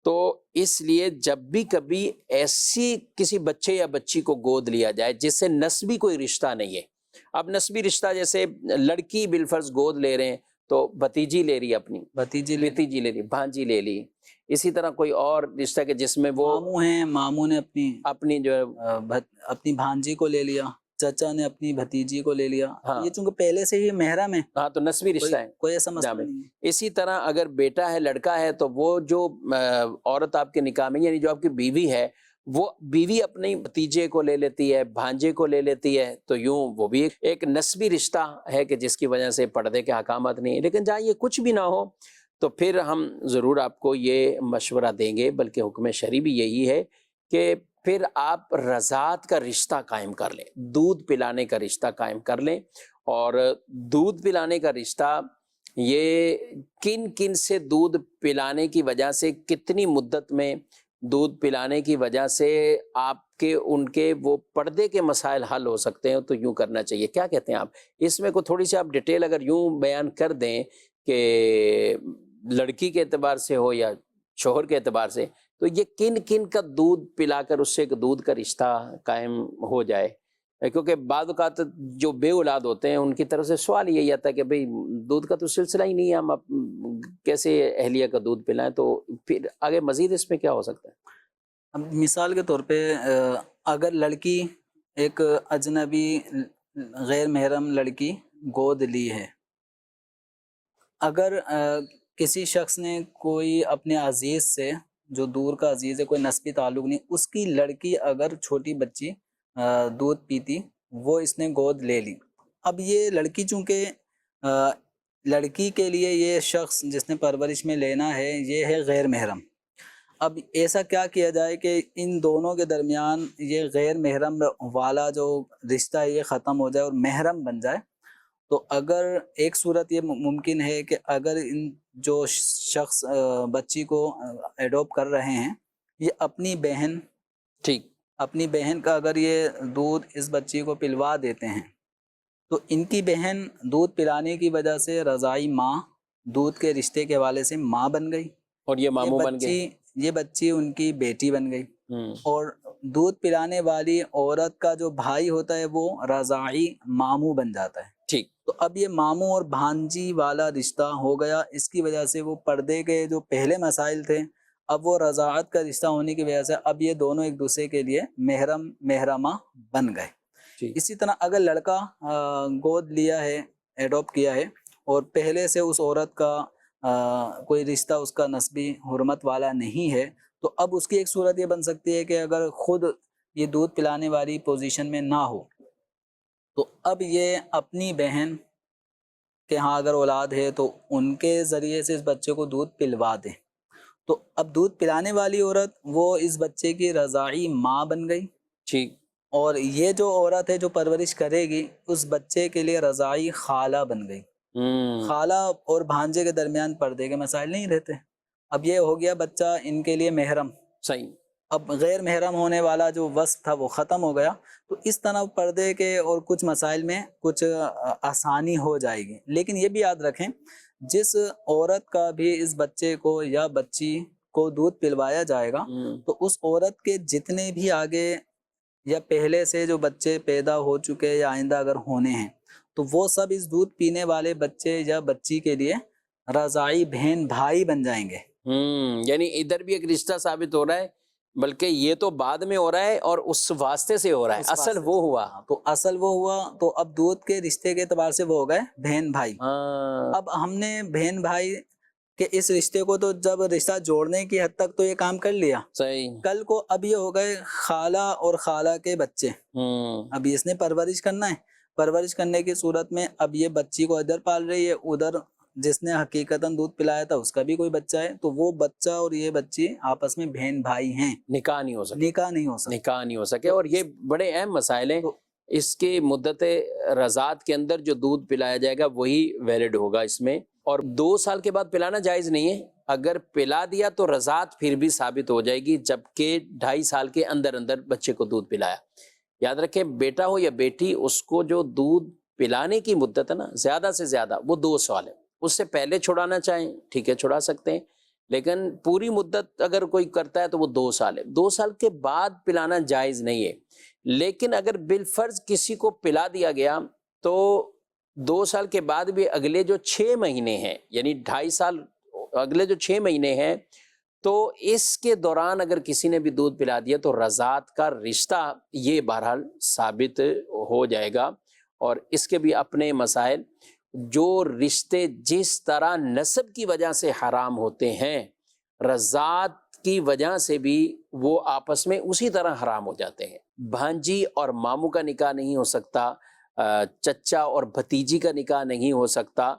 Speaker 2: تو اس لیے جب بھی کبھی ایسی کسی بچے یا بچی کو گود لیا جائے جس سے نسبی کوئی رشتہ نہیں ہے، اب نسبی رشتہ جیسے لڑکی بالفرض گود لے رہے ہیں تو بھتیجی لے رہی اپنی، بھتیجی لے لی، بھانجی لے لی. اسی طرح کوئی اور رشتہ کہ جس میں وہ
Speaker 3: ماموں ہیں، ماموں نے
Speaker 2: اپنی جو
Speaker 3: اپنی بھانجی کو لے لیا، چچا نے اپنی بھتیجی کو لے لیا. یہ چونکہ پہلے سے ہی محرم ہے،
Speaker 2: ہاں تو نسبی رشتہ ہے،
Speaker 3: کوئی ایسا مسئلہ نہیں ہے.
Speaker 2: اسی طرح اگر بیٹا ہے، لڑکا ہے، تو وہ جو عورت آپ کے نکاح میں یعنی جو آپ کی بیوی ہے، وہ بیوی اپنے بھتیجے کو لے لیتی ہے، بھانجے کو لے لیتی ہے، تو یوں وہ بھی ایک نسبی رشتہ ہے کہ جس کی وجہ سے پردے کے احکامات نہیں ہیں. لیکن جہاں یہ کچھ بھی نہ ہو تو پھر ہم ضرور آپ کو یہ مشورہ دیں گے، بلکہ حکم شرعی بھی یہی ہے کہ پھر آپ رضاعت کا رشتہ قائم کر لیں، دودھ پلانے کا رشتہ قائم کر لیں. اور دودھ پلانے کا رشتہ یہ کن کن سے دودھ پلانے کی وجہ سے کتنی مدت میں دودھ پلانے کی وجہ سے آپ کے ان کے وہ پردے کے مسائل حل ہو سکتے ہیں تو یوں کرنا چاہیے. کیا کہتے ہیں آپ اس میں کو تھوڑی سی آپ ڈیٹیل اگر یوں بیان کر دیں کہ لڑکی کے اعتبار سے ہو یا شوہر کے اعتبار سے, تو یہ کن کن کا دودھ پلا کر اس سے ایک دودھ کا رشتہ قائم ہو جائے؟ کیونکہ بعض اوقات جو بے اولاد ہوتے ہیں ان کی طرف سے سوال یہی آتا ہے کہ بھئی دودھ کا تو سلسلہ ہی نہیں ہے, ہم کیسے اہلیہ کا دودھ پلائیں؟ تو پھر آگے مزید اس میں کیا ہو سکتا ہے؟
Speaker 3: اب مثال کے طور پہ اگر لڑکی ایک اجنبی غیر محرم لڑکی گود لی ہے, اگر کسی شخص نے کوئی اپنے عزیز سے جو دور کا عزیز ہے, کوئی نسبی تعلق نہیں, اس کی لڑکی اگر چھوٹی بچی دودھ پیتی, وہ اس نے گود لے لی. اب یہ لڑکی چونکہ لڑکی کے لیے یہ شخص جس نے پرورش میں لینا ہے یہ ہے غیر محرم. اب ایسا کیا کیا جائے کہ ان دونوں کے درمیان یہ غیر محرم والا جو رشتہ ہے یہ ختم ہو جائے اور محرم بن جائے. تو اگر ایک صورت یہ ممکن ہے کہ اگر ان جو شخص بچی کو ایڈوپٹ کر رہے ہیں یہ اپنی بہن,
Speaker 2: ٹھیک,
Speaker 3: اپنی بہن کا اگر یہ دودھ اس بچی کو پلوا دیتے ہیں تو ان کی بہن دودھ پلانے کی وجہ سے رضاعی ماں, دودھ کے رشتے کے حوالے سے ماں بن گئی,
Speaker 2: اور یہ ماموں بن گئے,
Speaker 3: یہ بچی ان کی بیٹی بن گئی. اور دودھ پلانے والی عورت کا جو بھائی ہوتا ہے وہ رضاعی ماموں بن جاتا ہے.
Speaker 2: ٹھیک,
Speaker 3: تو اب یہ ماموں اور بھانجی والا رشتہ ہو گیا. اس کی وجہ سے وہ پردے کے جو پہلے مسائل تھے اب وہ رضاعت کا رشتہ ہونے کی وجہ سے اب یہ دونوں ایک دوسرے کے لیے محرم محرمہ بن گئے. اسی طرح اگر لڑکا گود لیا ہے, ایڈوپٹ کیا ہے, اور پہلے سے اس عورت کا کوئی رشتہ اس کا نسبی حرمت والا نہیں ہے, تو اب اس کی ایک صورت یہ بن سکتی ہے کہ اگر خود یہ دودھ پلانے والی پوزیشن میں نہ ہو تو اب یہ اپنی بہن کے ہاں اگر اولاد ہے تو ان کے ذریعے سے اس بچے کو دودھ پلوا دے. تو اب دودھ پلانے والی عورت وہ اس بچے کی رضاعی ماں بن گئی.
Speaker 2: ٹھیک,
Speaker 3: اور یہ جو عورت ہے جو پرورش کرے گی اس بچے کے لیے رضاعی خالہ بن گئی. خالہ اور بھانجے کے درمیان پردے کے مسائل نہیں رہتے. اب یہ ہو گیا بچہ ان کے لیے محرم.
Speaker 2: صحیح.
Speaker 3: اب غیر محرم ہونے والا جو وصف تھا وہ ختم ہو گیا. تو اس طرح پردے کے اور کچھ مسائل میں کچھ آسانی ہو جائے گی. لیکن یہ بھی یاد رکھیں جس عورت کا بھی اس بچے کو یا بچی کو دودھ پلوایا جائے گا تو اس عورت کے جتنے بھی آگے یا پہلے سے جو بچے پیدا ہو چکے یا آئندہ اگر ہونے ہیں تو وہ سب اس دودھ پینے والے بچے یا بچی کے لیے رضاعی بہن بھائی بن جائیں گے.
Speaker 2: یعنی ادھر بھی ایک رشتہ ثابت ہو رہا ہے, بلکہ یہ تو بعد میں ہو رہا ہے اور اس واسطے سے ہو رہا ہے, اصل وہ ہوا.
Speaker 3: تو اصل وہ ہوا تو اب دودھ کے رشتے کے اعتبار سے وہ ہو گئے بہن بھائی. اب ہم نے بہن بھائی کہ اس رشتے کو تو جب رشتہ جوڑنے کی حد تک تو یہ کام کر لیا.
Speaker 2: صحیح.
Speaker 3: کل کو اب یہ ہو گئے خالہ اور خالہ کے بچے. اب اس نے پرورش کرنا ہے. پرورش کرنے کی صورت میں اب یہ بچی کو ادھر پال رہی ہے, ادھر جس نے حقیقتاً دودھ پلایا تھا اس کا بھی کوئی بچہ ہے, تو وہ بچہ اور یہ بچی آپس میں بہن بھائی ہیں.
Speaker 2: نکاح نہیں ہو سکے.
Speaker 3: نکاح نہیں ہو سکے.
Speaker 2: نکاح نہیں ہو سکے. اور یہ بڑے اہم مسائل ہیں. اس کی مدت رضاعت کے اندر جو دودھ پلایا جائے گا وہی ویلڈ ہوگا اس میں. اور 2 سال کے بعد پلانا جائز نہیں ہے. اگر پلا دیا تو رضاعت پھر بھی ثابت ہو جائے گی, جبکہ 2.5 سال کے اندر اندر بچے کو دودھ پلایا. یاد رکھیں بیٹا ہو یا بیٹی, اس کو جو دودھ پلانے کی مدت ہے نا زیادہ سے زیادہ وہ 2 سال ہے. اس سے پہلے چھڑانا چاہیں ٹھیک ہے چھڑا سکتے ہیں, لیکن پوری مدت اگر کوئی کرتا ہے تو وہ 2 سال ہے. 2 سال کے بعد پلانا جائز نہیں ہے. لیکن اگر بالفرض کسی کو پلا دیا گیا تو 2 سال کے بعد بھی اگلے جو 6 مہینے ہیں, یعنی 2.5 سال اگلے جو 6 مہینے ہیں, تو اس کے دوران اگر کسی نے بھی دودھ پلا دیا تو رضاعت کا رشتہ یہ بہرحال ثابت ہو جائے گا. اور اس کے بھی اپنے مسائل, جو رشتے جس طرح نسب کی وجہ سے حرام ہوتے ہیں رضاعت کی وجہ سے بھی وہ آپس میں اسی طرح حرام ہو جاتے ہیں. بھانجی اور ماموں کا نکاح نہیں ہو سکتا, چچا اور بھتیجی کا نکاح نہیں ہو سکتا.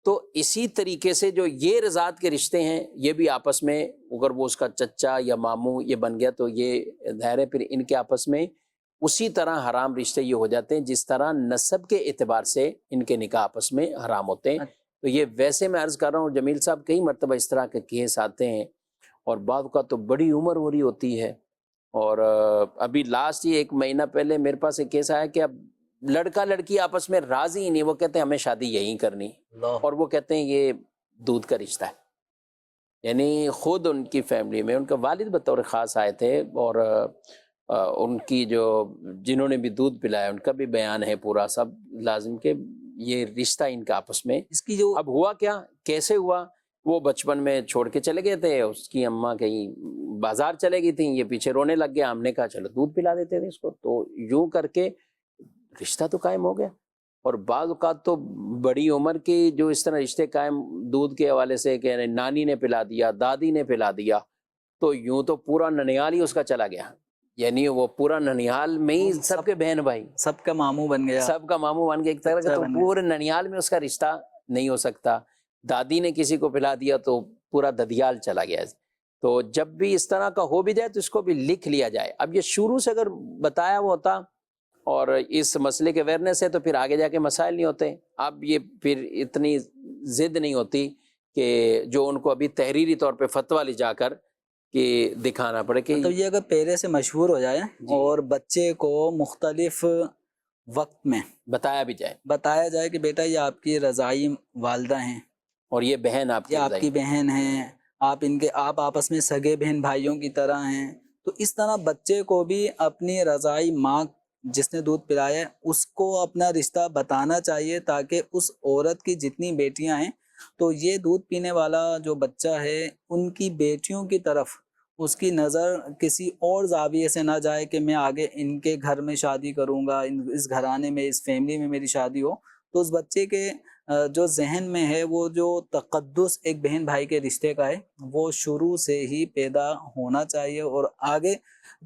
Speaker 2: تو اسی طریقے سے جو یہ رضاعت کے رشتے ہیں یہ بھی آپس میں اگر وہ اس کا چچا یا ماموں یہ بن گیا تو یہ ظاہر ہے پھر ان کے آپس میں اسی طرح حرام رشتے یہ ہو جاتے ہیں جس طرح نسب کے اعتبار سے ان کے نکاح آپس میں حرام ہوتے ہیں. تو یہ ویسے میں عرض کر رہا ہوں جمیل صاحب, کئی مرتبہ اس طرح کے کیس آتے ہیں اور بعض کا تو بڑی عمر ہو رہی ہوتی ہے. اور ابھی لاسٹ ہی 1 مہینہ پہلے میرے پاس ایک کیس آیا کہ اب لڑکا لڑکی آپس میں راضی ہی نہیں. وہ کہتے ہیں ہمیں شادی یہیں کرنی, اور وہ کہتے ہیں یہ دودھ کا رشتہ ہے. یعنی خود ان کی فیملی میں ان کے والد بطور خاص آئے تھے, اور ان کی جو جنہوں نے بھی دودھ پلایا ان کا بھی بیان ہے پورا سب لازم کہ یہ رشتہ ان کا آپس میں.
Speaker 3: اس کی جو
Speaker 2: اب ہوا کیا, کیسے ہوا, وہ بچپن میں چھوڑ کے چلے گئے تھے, اس کی اماں کہیں بازار چلے گئی تھیں, یہ پیچھے رونے لگ گیا. ہم نے کہا چلو دودھ پلا دیتے تھے اس کو, تو یوں کر کے رشتہ تو قائم ہو گیا. اور بعض اوقات تو بڑی عمر کی جو اس طرح رشتے قائم دودھ کے حوالے سے کہ نانی نے پلا دیا, دادی نے پلا دیا, تو یوں تو پورا ننیال ہی اس کا چلا گیا. یعنی وہ پورا ننیال میں ہی سب کے بہن بھائی,
Speaker 3: سب کا ماموں بن گیا,
Speaker 2: سب کا ماموں بن گیا ایک طرح کا. تو پورے ننیال میں اس کا رشتہ نہیں ہو سکتا. دادی نے کسی کو پلا دیا تو پورا ددیال چلا گیا. تو جب بھی اس طرح کا ہو بھی جائے تو اس کو بھی لکھ لیا جائے. اب یہ شروع سے اگر بتایا ہوا ہوتا اور اس مسئلے کے اویئرنیس ہے تو پھر آگے جا کے مسائل نہیں ہوتے. اب یہ پھر اتنی ضد نہیں ہوتی کہ جو ان کو ابھی تحریری طور پہ فتویٰ لے جا کر کہ دکھانا پڑے کہ
Speaker 3: تو یہ اگر پہلے سے مشہور ہو جائے اور بچے کو مختلف وقت میں بتایا جائے کہ بیٹا یہ آپ کی رضائی والدہ ہیں
Speaker 2: اور یہ بہن آپ
Speaker 3: کی بہن ہیں, آپ آپس میں سگے بہن بھائیوں کی طرح ہیں. تو اس طرح بچے کو بھی اپنی رضائی ماں جس نے دودھ پلایا ہے اس کو اپنا رشتہ بتانا چاہیے, تاکہ اس عورت کی جتنی بیٹیاں ہیں تو یہ دودھ پینے والا جو بچہ ہے ان کی بیٹیوں کی طرف اس کی نظر کسی اور زاویے سے نہ جائے کہ میں آگے ان کے گھر میں شادی کروں گا, اس گھرانے میں اس فیملی میں میری شادی ہو. تو اس بچے کے جو ذہن میں ہے وہ جو تقدس ایک بہن بھائی کے رشتے کا ہے وہ شروع سے ہی پیدا ہونا چاہیے, اور آگے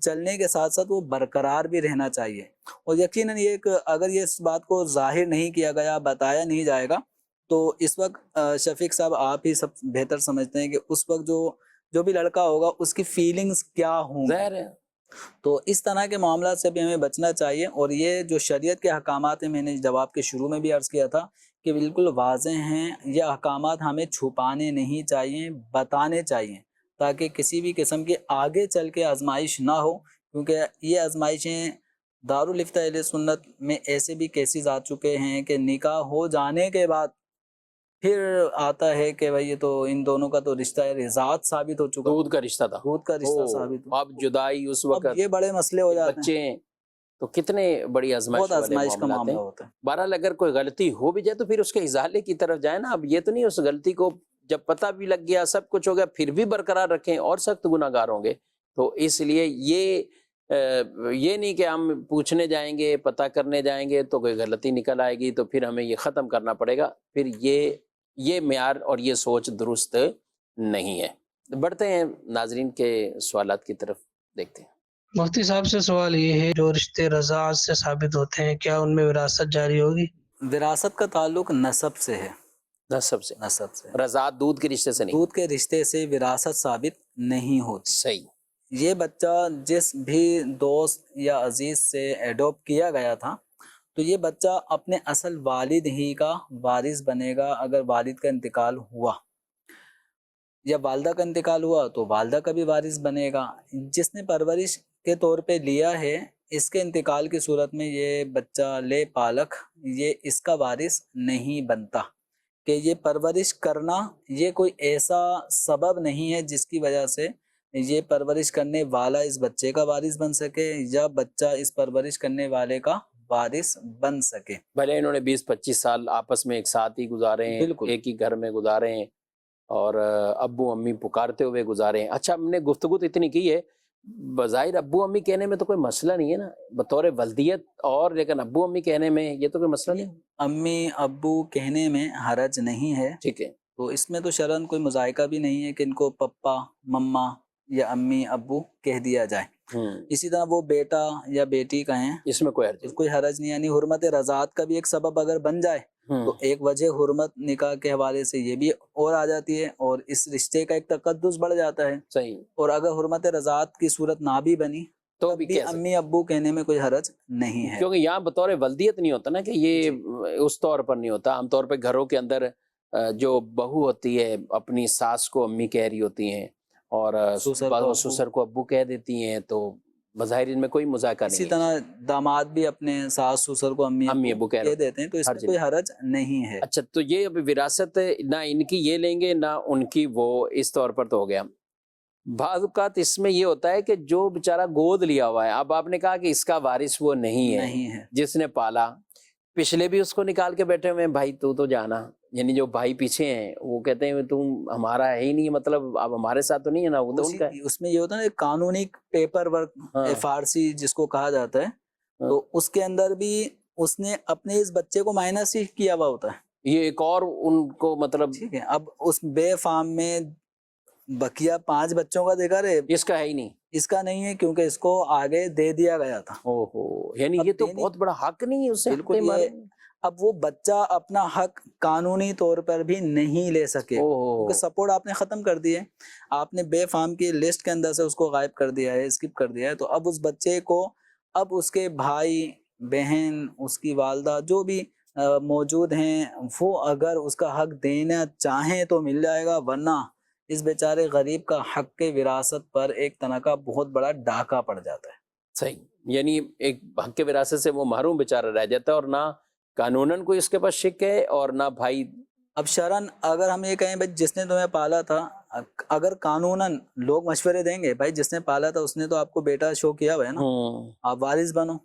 Speaker 3: چلنے کے ساتھ ساتھ وہ برقرار بھی رہنا چاہیے. اور یقیناً یہ اگر یہ اس بات کو ظاہر نہیں کیا گیا, بتایا نہیں جائے گا, تو اس وقت شفیق صاحب آپ ہی سب بہتر سمجھتے ہیں کہ اس وقت جو بھی لڑکا ہوگا اس کی فیلنگز کیا ہوں گی. تو اس طرح کے معاملات سے بھی ہمیں بچنا چاہیے. اور یہ جو شریعت کے احکامات ہیں, میں نے جواب کے شروع میں بھی عرض کیا تھا کہ بالکل واضح ہیں. یہ احکامات ہمیں چھپانے نہیں چاہیے, بتانے چاہیے, تاکہ کسی بھی قسم کی آگے چل کے آزمائش نہ ہو. کیونکہ یہ آزمائشیں دارالفتہ اہل سنت میں ایسے بھی کیسز آ چکے ہیں کہ نکاح ہو جانے کے بعد پھر آتا ہے کہ بھائی یہ تو ان دونوں کا تو رشتہ رضاعت ثابت ہو چکا,
Speaker 2: دودھ کا رشتہ تھا,
Speaker 3: دودھ کا رشتہ ثابت ہو,
Speaker 2: اب جدائی اس وقت,
Speaker 3: یہ بڑے مسئلے ہو جاتے
Speaker 2: بچے ہیں, تو کتنے بڑی
Speaker 3: آزمائش کا معاملہ ہوتا ہے.
Speaker 2: بہرحال اگر کوئی غلطی ہو بھی جائے تو پھر اس کے ازالے کی طرف جائے نا. اب یہ تو نہیں اس غلطی کو جب پتہ بھی لگ گیا سب کچھ ہو گیا پھر بھی برقرار رکھیں اور سخت گناہ گار ہوں گے. تو اس لیے یہ نہیں کہ ہم پوچھنے جائیں گے, پتہ کرنے جائیں گے تو کوئی غلطی نکل آئے گی تو پھر ہمیں یہ ختم کرنا پڑے گا. پھر یہ معیار اور یہ سوچ درست نہیں ہے. بڑھتے ہیں ناظرین کے سوالات کی طرف, دیکھتے ہیں.
Speaker 6: مفتی صاحب سے سوال یہ ہے, جو رشتے رضاعت سے ثابت ہوتے ہیں کیا ان میں وراثت جاری ہوگی؟
Speaker 3: وراثت کا تعلق نسب سے ہے,
Speaker 2: نسب سے. رضاعت دودھ کے رشتے سے نہیں,
Speaker 3: دودھ کے رشتے سے وراثت ثابت نہیں ہوتی.
Speaker 2: صحیح.
Speaker 3: یہ بچہ جس بھی دوست یا عزیز سے ایڈوپٹ کیا گیا تھا تو یہ بچہ اپنے اصل والد ہی کا وارث بنے گا. اگر والد کا انتقال ہوا یا والدہ کا انتقال ہوا تو والدہ کا بھی وارث بنے گا. جس نے پرورش کے طور پہ لیا ہے اس کے انتقال کی صورت میں یہ بچہ لے پالک یہ اس کا وارث نہیں بنتا. کہ یہ پرورش کرنا یہ کوئی ایسا سبب نہیں ہے جس کی وجہ سے یہ پرورش کرنے والا اس بچے کا وارث بن سکے یا بچہ اس پرورش کرنے والے کا وارث بن سکے.
Speaker 2: بھلے انہوں نے 20-25 سال آپس میں ایک ساتھ ہی گزارے ہیں, ایک ہی گھر میں گزارے ہیں اور ابو امی پکارتے ہوئے گزارے ہیں. اچھا, ہم نے گفتگو تو اتنی کی ہے, بظاہر ابو امی کہنے میں تو کوئی مسئلہ نہیں ہے نا بطور ولدیت, اور لیکن ابو امی کہنے میں یہ تو کوئی مسئلہ نہیں.
Speaker 3: امی ابو کہنے میں حرج نہیں ہے,
Speaker 2: ٹھیک ہے,
Speaker 3: تو اس میں تو شرعاً کوئی مذائقہ بھی نہیں ہے کہ ان کو پپا مما یا امی ابو کہہ دیا جائے. اسی طرح وہ بیٹا یا بیٹی کہیں,
Speaker 2: اس میں کوئی
Speaker 3: حرج نہیں. یعنی حرمت رضاعت کا بھی ایک سبب اگر بن جائے تو ایک وجہ حرمت نکاح کے حوالے سے یہ بھی اور آ جاتی ہے اور اس رشتے کا ایک تقدس بڑھ جاتا ہے.
Speaker 2: صحیح.
Speaker 3: اور اگر حرمت رضاعت کی صورت نہ بھی بنی تو بھی امی ابو کہنے میں کوئی حرج نہیں ہے,
Speaker 2: کیونکہ یہاں بطور ولدیت نہیں ہوتا نا کہ یہ اس طور پر نہیں ہوتا. عام طور پہ گھروں کے اندر جو بہو ہوتی ہے اپنی ساس کو امی کہہ رہی ہوتی ہیں اور
Speaker 3: سسر
Speaker 2: بعض
Speaker 3: کو
Speaker 2: اوقات سسر کو ابو کہہ دیتی ہیں، تو بظاہر ان میں کوئی مذاکرہ
Speaker 3: اسی
Speaker 2: نہیں ہے،
Speaker 3: طرح داماد بھی اپنے ساس سسر کو
Speaker 2: امی
Speaker 3: امی
Speaker 2: ابو کہہ
Speaker 3: کہہ
Speaker 2: رہے
Speaker 3: دیتے ہیں، تو اس
Speaker 2: حرج
Speaker 3: میں کوئی حرج نہیں ہے۔
Speaker 2: اچھا تو یہ ابھی وراثت نہ ان کی یہ لیں گے نہ ان کی وہ، اس طور پر تو ہو گیا۔ بعض اوقات اس میں یہ ہوتا ہے کہ جو بیچارہ گود لیا ہوا ہے، اب آپ نے کہا کہ اس کا وارث وہ نہیں ہے جس نے پالا، پچھلے بھی اس کو نکال کے بیٹھے ہوئے ہیں، بھائی تو جانا، یعنی جو بھائی پیچھے ہیں وہ کہتے ہیں تم ہمارا ہے ہی نہیں، مطلب اب ہمارے ساتھ تو نہیں ہے نا، وہ تو ان کا ہے۔
Speaker 3: اس میں یہ ہوتا ہے نا قانونی پیپر ورک،
Speaker 2: ہاں
Speaker 3: فارسی جس کو کہا جاتا ہے،
Speaker 2: ہاں۔
Speaker 3: تو اس کے اندر بھی اس نے اپنے اس بچے کو مائنس ہی کیا ہوا ہوتا ہے،
Speaker 2: یہ ایک اور ان کو مطلب
Speaker 3: ٹھیک ہے۔ اب اس بے فارم میں بقیہ 5 بچوں کا ذکر ہے،
Speaker 2: اس کا ہے ہی نہیں،
Speaker 3: اس کا نہیں ہے کیونکہ اس کو آگے دے دیا گیا تھا۔
Speaker 2: اوہو، یعنی
Speaker 3: اب
Speaker 2: یہ تو
Speaker 3: دینی-
Speaker 2: بہت بڑا حق نہیں ہے اسے،
Speaker 3: بالکل، یہ اب وہ بچہ اپنا حق قانونی طور پر بھی نہیں لے سکے کیونکہ سپورٹ آپ نے ختم کر دی ہے، آپ نے بے فارم کی لسٹ کے اندر سے اس کو غائب کر دیا ہے، اسکپ کر دیا ہے، تو اب اس بچے کو اب اس کے بھائی بہن، اس کی والدہ جو بھی موجود ہیں، وہ اگر اس کا حق دینا چاہیں تو مل جائے گا، ورنہ اس بیچارے غریب کا حق کے وراثت پر ایک طرح کا بہت بڑا ڈاکہ پڑ جاتا ہے۔
Speaker 2: صحیح، یعنی ایک حق کے وراثت سے وہ محروم بیچارہ رہ جاتا ہے، اور نہ قانوناً کوئی اس کے پاس شک ہے اور نہ بھائی۔
Speaker 3: اب شرعاً اگر ہم یہ کہیں بھائی جس نے تمہیں پالا تھا، اگر قانوناً لوگ مشورے دیں گے بھائی جس نے پالا تھا اس نے تو آپ کو بیٹا شو کیا ہوا ہے نا، آپ وارث بنو،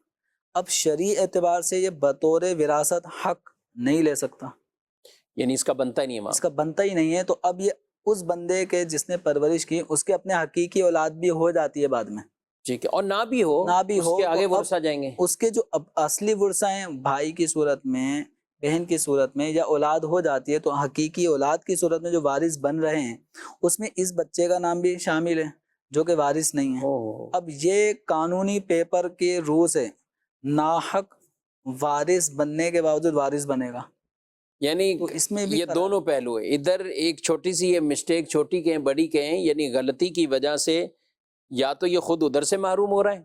Speaker 3: اب شرعی اعتبار سے یہ بطور وراثت حق نہیں لے سکتا،
Speaker 2: یعنی اس کا بنتا ہی نہیں ہے،
Speaker 3: اس کا بنتا ہی نہیں ہے، تو اب یہ اس بندے کے جس نے پرورش کی اس کے اپنے حقیقی اولاد بھی ہو جاتی ہے بعد میں،
Speaker 2: ٹھیک ہے، اور نہ بھی ہو اس کے آگے ورثہ جائیں گے،
Speaker 3: اس کے جو اصلی ورثہ ہیں بھائی کی صورت میں، بہن کی صورت میں، یا اولاد ہو جاتی ہے، تو حقیقی اولاد کی صورت میں جو وارث بن رہے ہیں اس میں اس بچے کا نام بھی شامل ہے جو کہ وارث نہیں ہے۔ اب یہ قانونی پیپر کے روح سے ناحق وارث بننے کے باوجود وارث بنے گا،
Speaker 2: یعنی
Speaker 3: تو اس میں بھی
Speaker 2: یہ دونوں پہلو ہیں، ادھر ایک چھوٹی سی یہ مسٹیک، چھوٹی کہیں بڑی کہیں، یعنی غلطی کی وجہ سے یا تو یہ خود ادھر سے محروم ہو رہا ہے،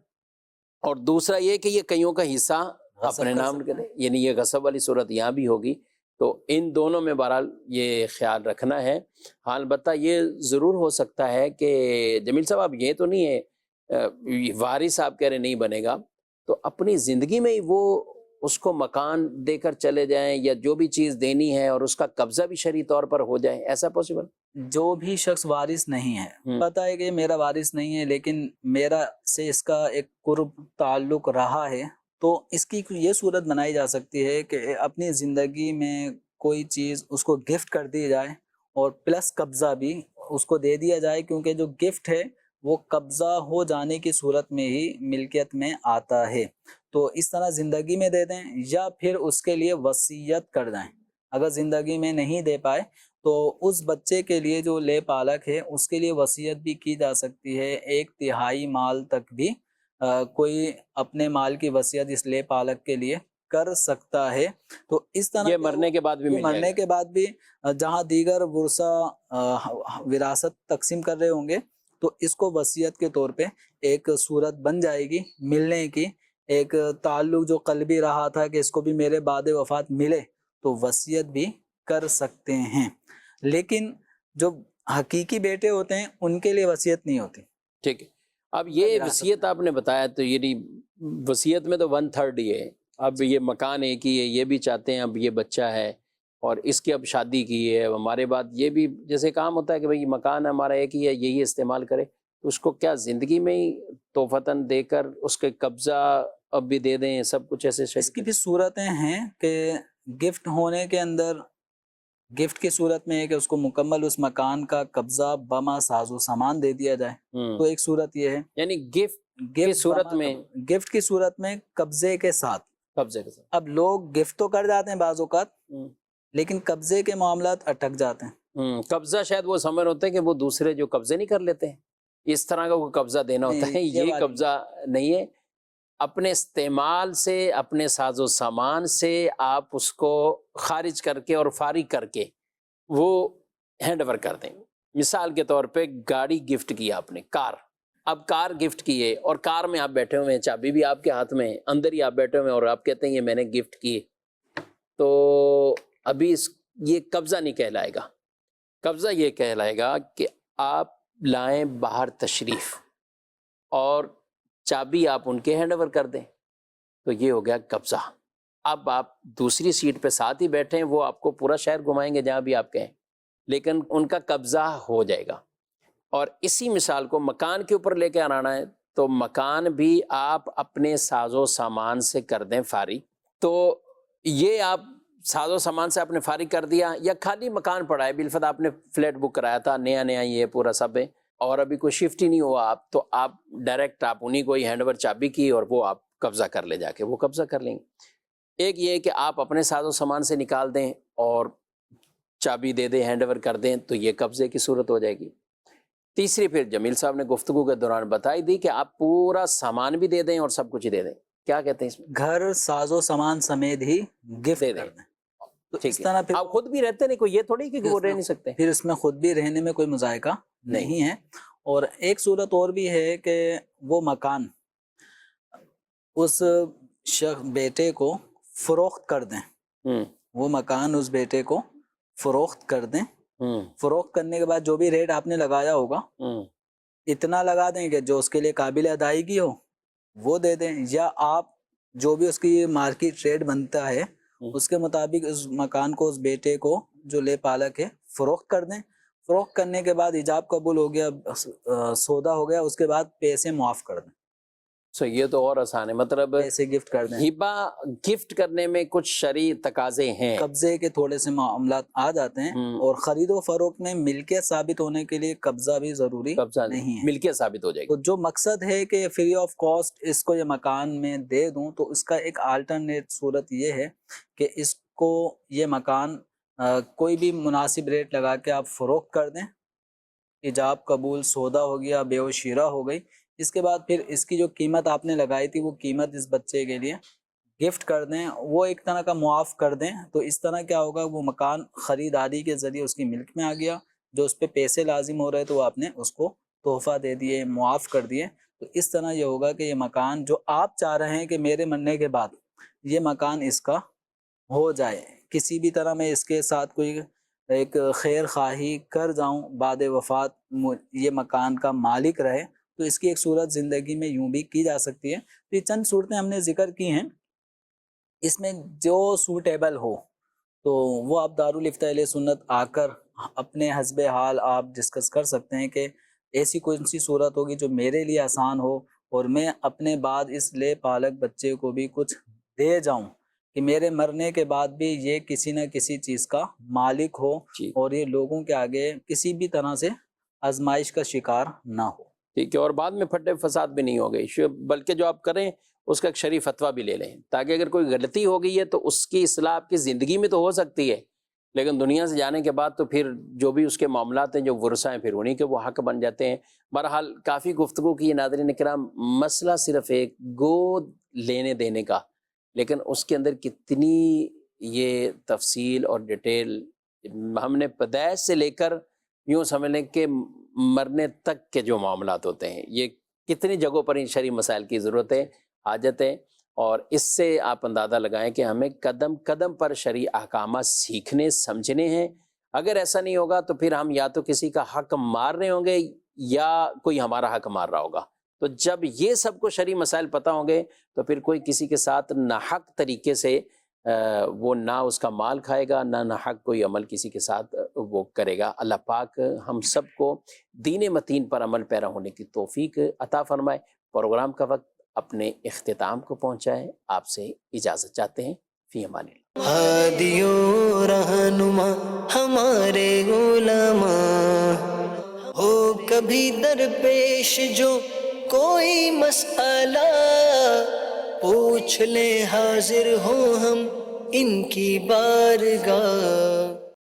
Speaker 2: اور دوسرا یہ کہ یہ کئیوں کا حصہ اپنے نام کرے، یعنی یہ غصب والی صورت یہاں بھی ہوگی، تو ان دونوں میں بہرحال یہ خیال رکھنا ہے۔ ہاں البتہ یہ ضرور ہو سکتا ہے کہ جمیل صاحب اب یہ تو نہیں ہے وارث آپ کہہ رہے نہیں بنے گا، تو اپنی زندگی میں ہی وہ اس کو مکان دے کر چلے جائیں یا جو بھی چیز دینی ہے اور اس کا قبضہ بھی شرعی طور پر ہو جائے، ایسا پاسبل؟
Speaker 3: جو بھی شخص وارث نہیں ہے، پتہ ہے کہ میرا وارث نہیں ہے لیکن میرا سے اس کا ایک قرب تعلق رہا ہے، تو اس کی یہ صورت بنائی جا سکتی ہے کہ اپنی زندگی میں کوئی چیز اس کو گفٹ کر دی جائے اور پلس قبضہ بھی اس کو دے دیا جائے، کیونکہ جو گفٹ ہے وہ قبضہ ہو جانے کی صورت میں ہی ملکیت میں آتا ہے، تو اس طرح زندگی میں دے دیں یا پھر اس کے لیے وصیت کر دیں، اگر زندگی میں نہیں دے پائے تو اس بچے کے لیے جو لے پالک ہے اس کے لیے وصیت بھی کی جا سکتی ہے، 1/3 مال تک بھی کوئی اپنے مال کی وصیت اس لے پالک کے لیے کر سکتا ہے، تو اس طرح
Speaker 2: یہ مرنے کے بعد بھی مل جائے گا،
Speaker 3: مرنے کے بعد بھی جہاں دیگر ورثہ وراثت تقسیم کر رہے ہوں گے تو اس کو وصیت کے طور پہ ایک صورت بن جائے گی ملنے کی، ایک تعلق جو قلبی رہا تھا کہ اس کو بھی میرے بعد وفات ملے تو وصیت بھی کر سکتے ہیں، لیکن جو حقیقی بیٹے ہوتے ہیں ان کے لیے وصیت نہیں ہوتی۔
Speaker 2: ٹھیک ہے، اب یہ وصیت آپ نے بتایا تو یعنی وصیت میں تو 1/3 ہی ہے، اب یہ مکان ایک ہی ہے، یہ بھی چاہتے ہیں اب یہ بچہ ہے اور اس کی اب شادی کی ہے، ہمارے بعد یہ بھی جیسے کام ہوتا ہے کہ بھئی مکان ہمارا ایک ہی ہے یہی استعمال کرے، تو اس کو کیا زندگی میں ہی تحفتاً دے کر اس کے قبضہ اب بھی دے دیں، سب کچھ ایسے
Speaker 3: اس کی بھی صورتیں ہیں کہ گفٹ ہونے کے اندر، گفٹ کی صورت میں ہے کہ اس کو مکمل اس مکان کا قبضہ بما ساز و سامان دے دیا جائے، تو ایک صورت یہ ہے،
Speaker 2: یعنی گفٹ کی صورت میں،
Speaker 3: گفٹ کی صورت میں قبضے کے ساتھ،
Speaker 2: قبضے کے ساتھ
Speaker 3: اب لوگ گفٹ تو کر جاتے ہیں بعض اوقات لیکن قبضے کے معاملات اٹک جاتے ہیں،
Speaker 2: قبضہ شاید وہ سمجھ ہوتے ہیں کہ وہ دوسرے جو قبضے نہیں کر لیتے ہیں اس طرح کا وہ قبضہ دینا ہوتا ہے، یہ قبضہ نہیں ہے، اپنے استعمال سے اپنے ساز و سامان سے آپ اس کو خارج کر کے اور فارغ کر کے وہ ہینڈ اوور کر دیں۔ مثال کے طور پہ گاڑی گفٹ کی آپ نے، کار، اب کار گفٹ کی ہے اور کار میں آپ بیٹھے ہوئے ہیں، چابی بھی آپ کے ہاتھ میں ہے، اندر ہی آپ بیٹھے ہوئے ہیں اور آپ کہتے ہیں یہ میں نے گفٹ کی، تو ابھی یہ قبضہ نہیں کہلائے گا، قبضہ یہ کہلائے گا کہ آپ لائیں باہر تشریف اور چابی آپ ان کے ہینڈ اوور کر دیں تو یہ ہو گیا قبضہ. اب آپ دوسری سیٹ پہ ساتھ ہی بیٹھے ہیں, وہ آپ کو پورا شہر گھمائیں گے جہاں بھی آپ کہیں, لیکن ان کا قبضہ ہو جائے گا. اور اسی مثال کو مکان کے اوپر لے کے آنا ہے تو مکان بھی آپ اپنے ساز و سامان سے کر دیں فارغ. تو یہ آپ ساز و سامان سے آپ نے فارغ کر دیا, یا خالی مکان پڑا ہے بالفت آپ نے فلیٹ بک کرایا تھا نیا نیا یہ پورا سب ہے اور ابھی کوئی شفٹ ہی نہیں ہوا آپ, تو آپ ڈائریکٹ آپ انہیں کو ہی ہینڈ اوور چابی کی اور وہ آپ قبضہ کر لے, جا کے وہ قبضہ کر لیں گے. ایک یہ ہے کہ آپ اپنے ساز و سامان سے نکال دیں اور چابی دے دیں, ہینڈ اوور کر دیں, تو یہ قبضے کی صورت ہو جائے گی. تیسری پھر جمیل صاحب نے گفتگو کے دوران بتائی دی کہ آپ پورا سامان بھی دے دیں اور سب کچھ دے دیں. کیا کہتے ہیں اس میں؟
Speaker 3: گھر ساز و سامان سمیت ہی گفٹ
Speaker 2: دے
Speaker 3: کر
Speaker 2: دیں.
Speaker 3: دیں. تو
Speaker 2: ٹھیک
Speaker 3: اس
Speaker 2: ہے,
Speaker 3: طرح پھر
Speaker 2: آپ خود بھی رہتے نہیں, کوئی یہ تھوڑی کہ وہ رہ نہیں سکتے.
Speaker 3: پھر اس میں خود بھی رہنے میں کوئی مذائقہ نہیں ہے. اور ایک صورت اور بھی ہے کہ وہ مکان اس بیٹے کو فروخت کر دیں. وہ مکان اس بیٹے کو فروخت کر دیں. فروخت کرنے کے بعد جو بھی ریٹ آپ نے لگایا ہوگا اتنا لگا دیں کہ جو اس کے لیے قابل ادائیگی ہو وہ دے دیں, یا آپ جو بھی اس کی مارکیٹ ریٹ بنتا ہے اس کے مطابق اس مکان کو اس بیٹے کو جو لے پالک ہے فروخت کر دیں. فروخت کرنے کے بعد ایجاب قبول ہو گیا, سودا ہو گیا, اس کے بعد پیسے معاف کر دیں.
Speaker 2: یہ تو اور آسان ہے, مطلب
Speaker 3: پیسے گفٹ کر دیں.
Speaker 2: ہبہ گفٹ کرنے میں کچھ شرعی تقاضے ہیں,
Speaker 3: قبضے کے تھوڑے سے معاملات آ جاتے ہیں, اور خرید و فروخت میں ملکیت ثابت ہونے کے لیے قبضہ بھی ضروری نہیں ہے.
Speaker 2: ملکیت ثابت ہو جائے گی.
Speaker 3: تو جو مقصد ہے کہ فری آف کاسٹ اس کو یہ مکان میں دے دوں, تو اس کا ایک آلٹرنیٹ صورت یہ ہے کہ اس کو یہ مکان کوئی بھی مناسب ریٹ لگا کے آپ فروخت کر دیں. ایجاب قبول سودا ہو گیا, بے و شیرہ ہو گئی. اس کے بعد پھر اس کی جو قیمت آپ نے لگائی تھی وہ قیمت اس بچے کے لیے گفٹ کر دیں, وہ ایک طرح کا معاف کر دیں. تو اس طرح کیا ہوگا, وہ مکان خریداری کے ذریعے اس کی ملک میں آ گیا, جو اس پہ پیسے لازم ہو رہے تو وہ آپ نے اس کو تحفہ دے دیے, معاف کر دیے. تو اس طرح یہ ہوگا کہ یہ مکان جو آپ چاہ رہے ہیں کہ میرے مرنے کے بعد یہ مکان اس کا ہو جائے, کسی بھی طرح میں اس کے ساتھ کوئی ایک خیر خواہی کر جاؤں, بعد وفات یہ مکان کا مالک رہے, تو اس کی ایک صورت زندگی میں یوں بھی کی جا سکتی ہے. تو یہ چند صورتیں ہم نے ذکر کی ہیں, اس میں جو سوٹیبل ہو تو وہ آپ دارالفتہ اہل سنت آ کر اپنے حسب حال آپ ڈسکس کر سکتے ہیں کہ ایسی کون سی صورت ہوگی جو میرے لیے آسان ہو اور میں اپنے بعد اس لے پالک بچے کو بھی کچھ دے جاؤں کہ میرے مرنے کے بعد بھی یہ کسی نہ کسی چیز کا مالک ہو اور یہ لوگوں کے آگے کسی بھی طرح سے آزمائش کا شکار نہ ہو.
Speaker 2: ٹھیک ہے, اور بعد میں پھٹے فساد بھی نہیں ہو گئی, بلکہ جو آپ کریں اس کا ایک شرعی فتویٰ بھی لے لیں, تاکہ اگر کوئی غلطی ہو گئی ہے تو اس کی اصلاح آپ کی زندگی میں تو ہو سکتی ہے, لیکن دنیا سے جانے کے بعد تو پھر جو بھی اس کے معاملات ہیں جو ورثہ ہیں پھر انہیں کے وہ حق بن جاتے ہیں. بہرحال کافی گفتگو کی ناظرین کرام, مسئلہ صرف ایک گود لینے دینے کا, لیکن اس کے اندر کتنی یہ تفصیل اور ڈیٹیل ہم نے پیدائش سے لے کر یوں سمجھ لیں کہ مرنے تک کے جو معاملات ہوتے ہیں, یہ کتنی جگہوں پر ان شرعی مسائل کی ضرورت ہے, حاجت ہے, اور اس سے آپ اندازہ لگائیں کہ ہمیں قدم قدم پر شرعی احکامات سیکھنے سمجھنے ہیں. اگر ایسا نہیں ہوگا تو پھر ہم یا تو کسی کا حق مار رہے ہوں گے یا کوئی ہمارا حق مار رہا ہوگا. تو جب یہ سب کو شرعی مسائل پتہ ہوں گے تو پھر کوئی کسی کے ساتھ ناحق طریقے سے وہ نہ اس کا مال کھائے گا, نہ ناحق کوئی عمل کسی کے ساتھ وہ کرے گا. اللہ پاک ہم سب کو دین متین پر عمل پیرا ہونے کی توفیق عطا فرمائے. پروگرام کا وقت اپنے اختتام کو پہنچائے, آپ سے اجازت چاہتے ہیں. فی امان اللہ.
Speaker 1: ہادی و رہنما ہمارے علماء ہو کبھی درپیش جو کوئی مسئلہ پوچھ لے, حاضر ہوں ہم ان کی بارگاہ.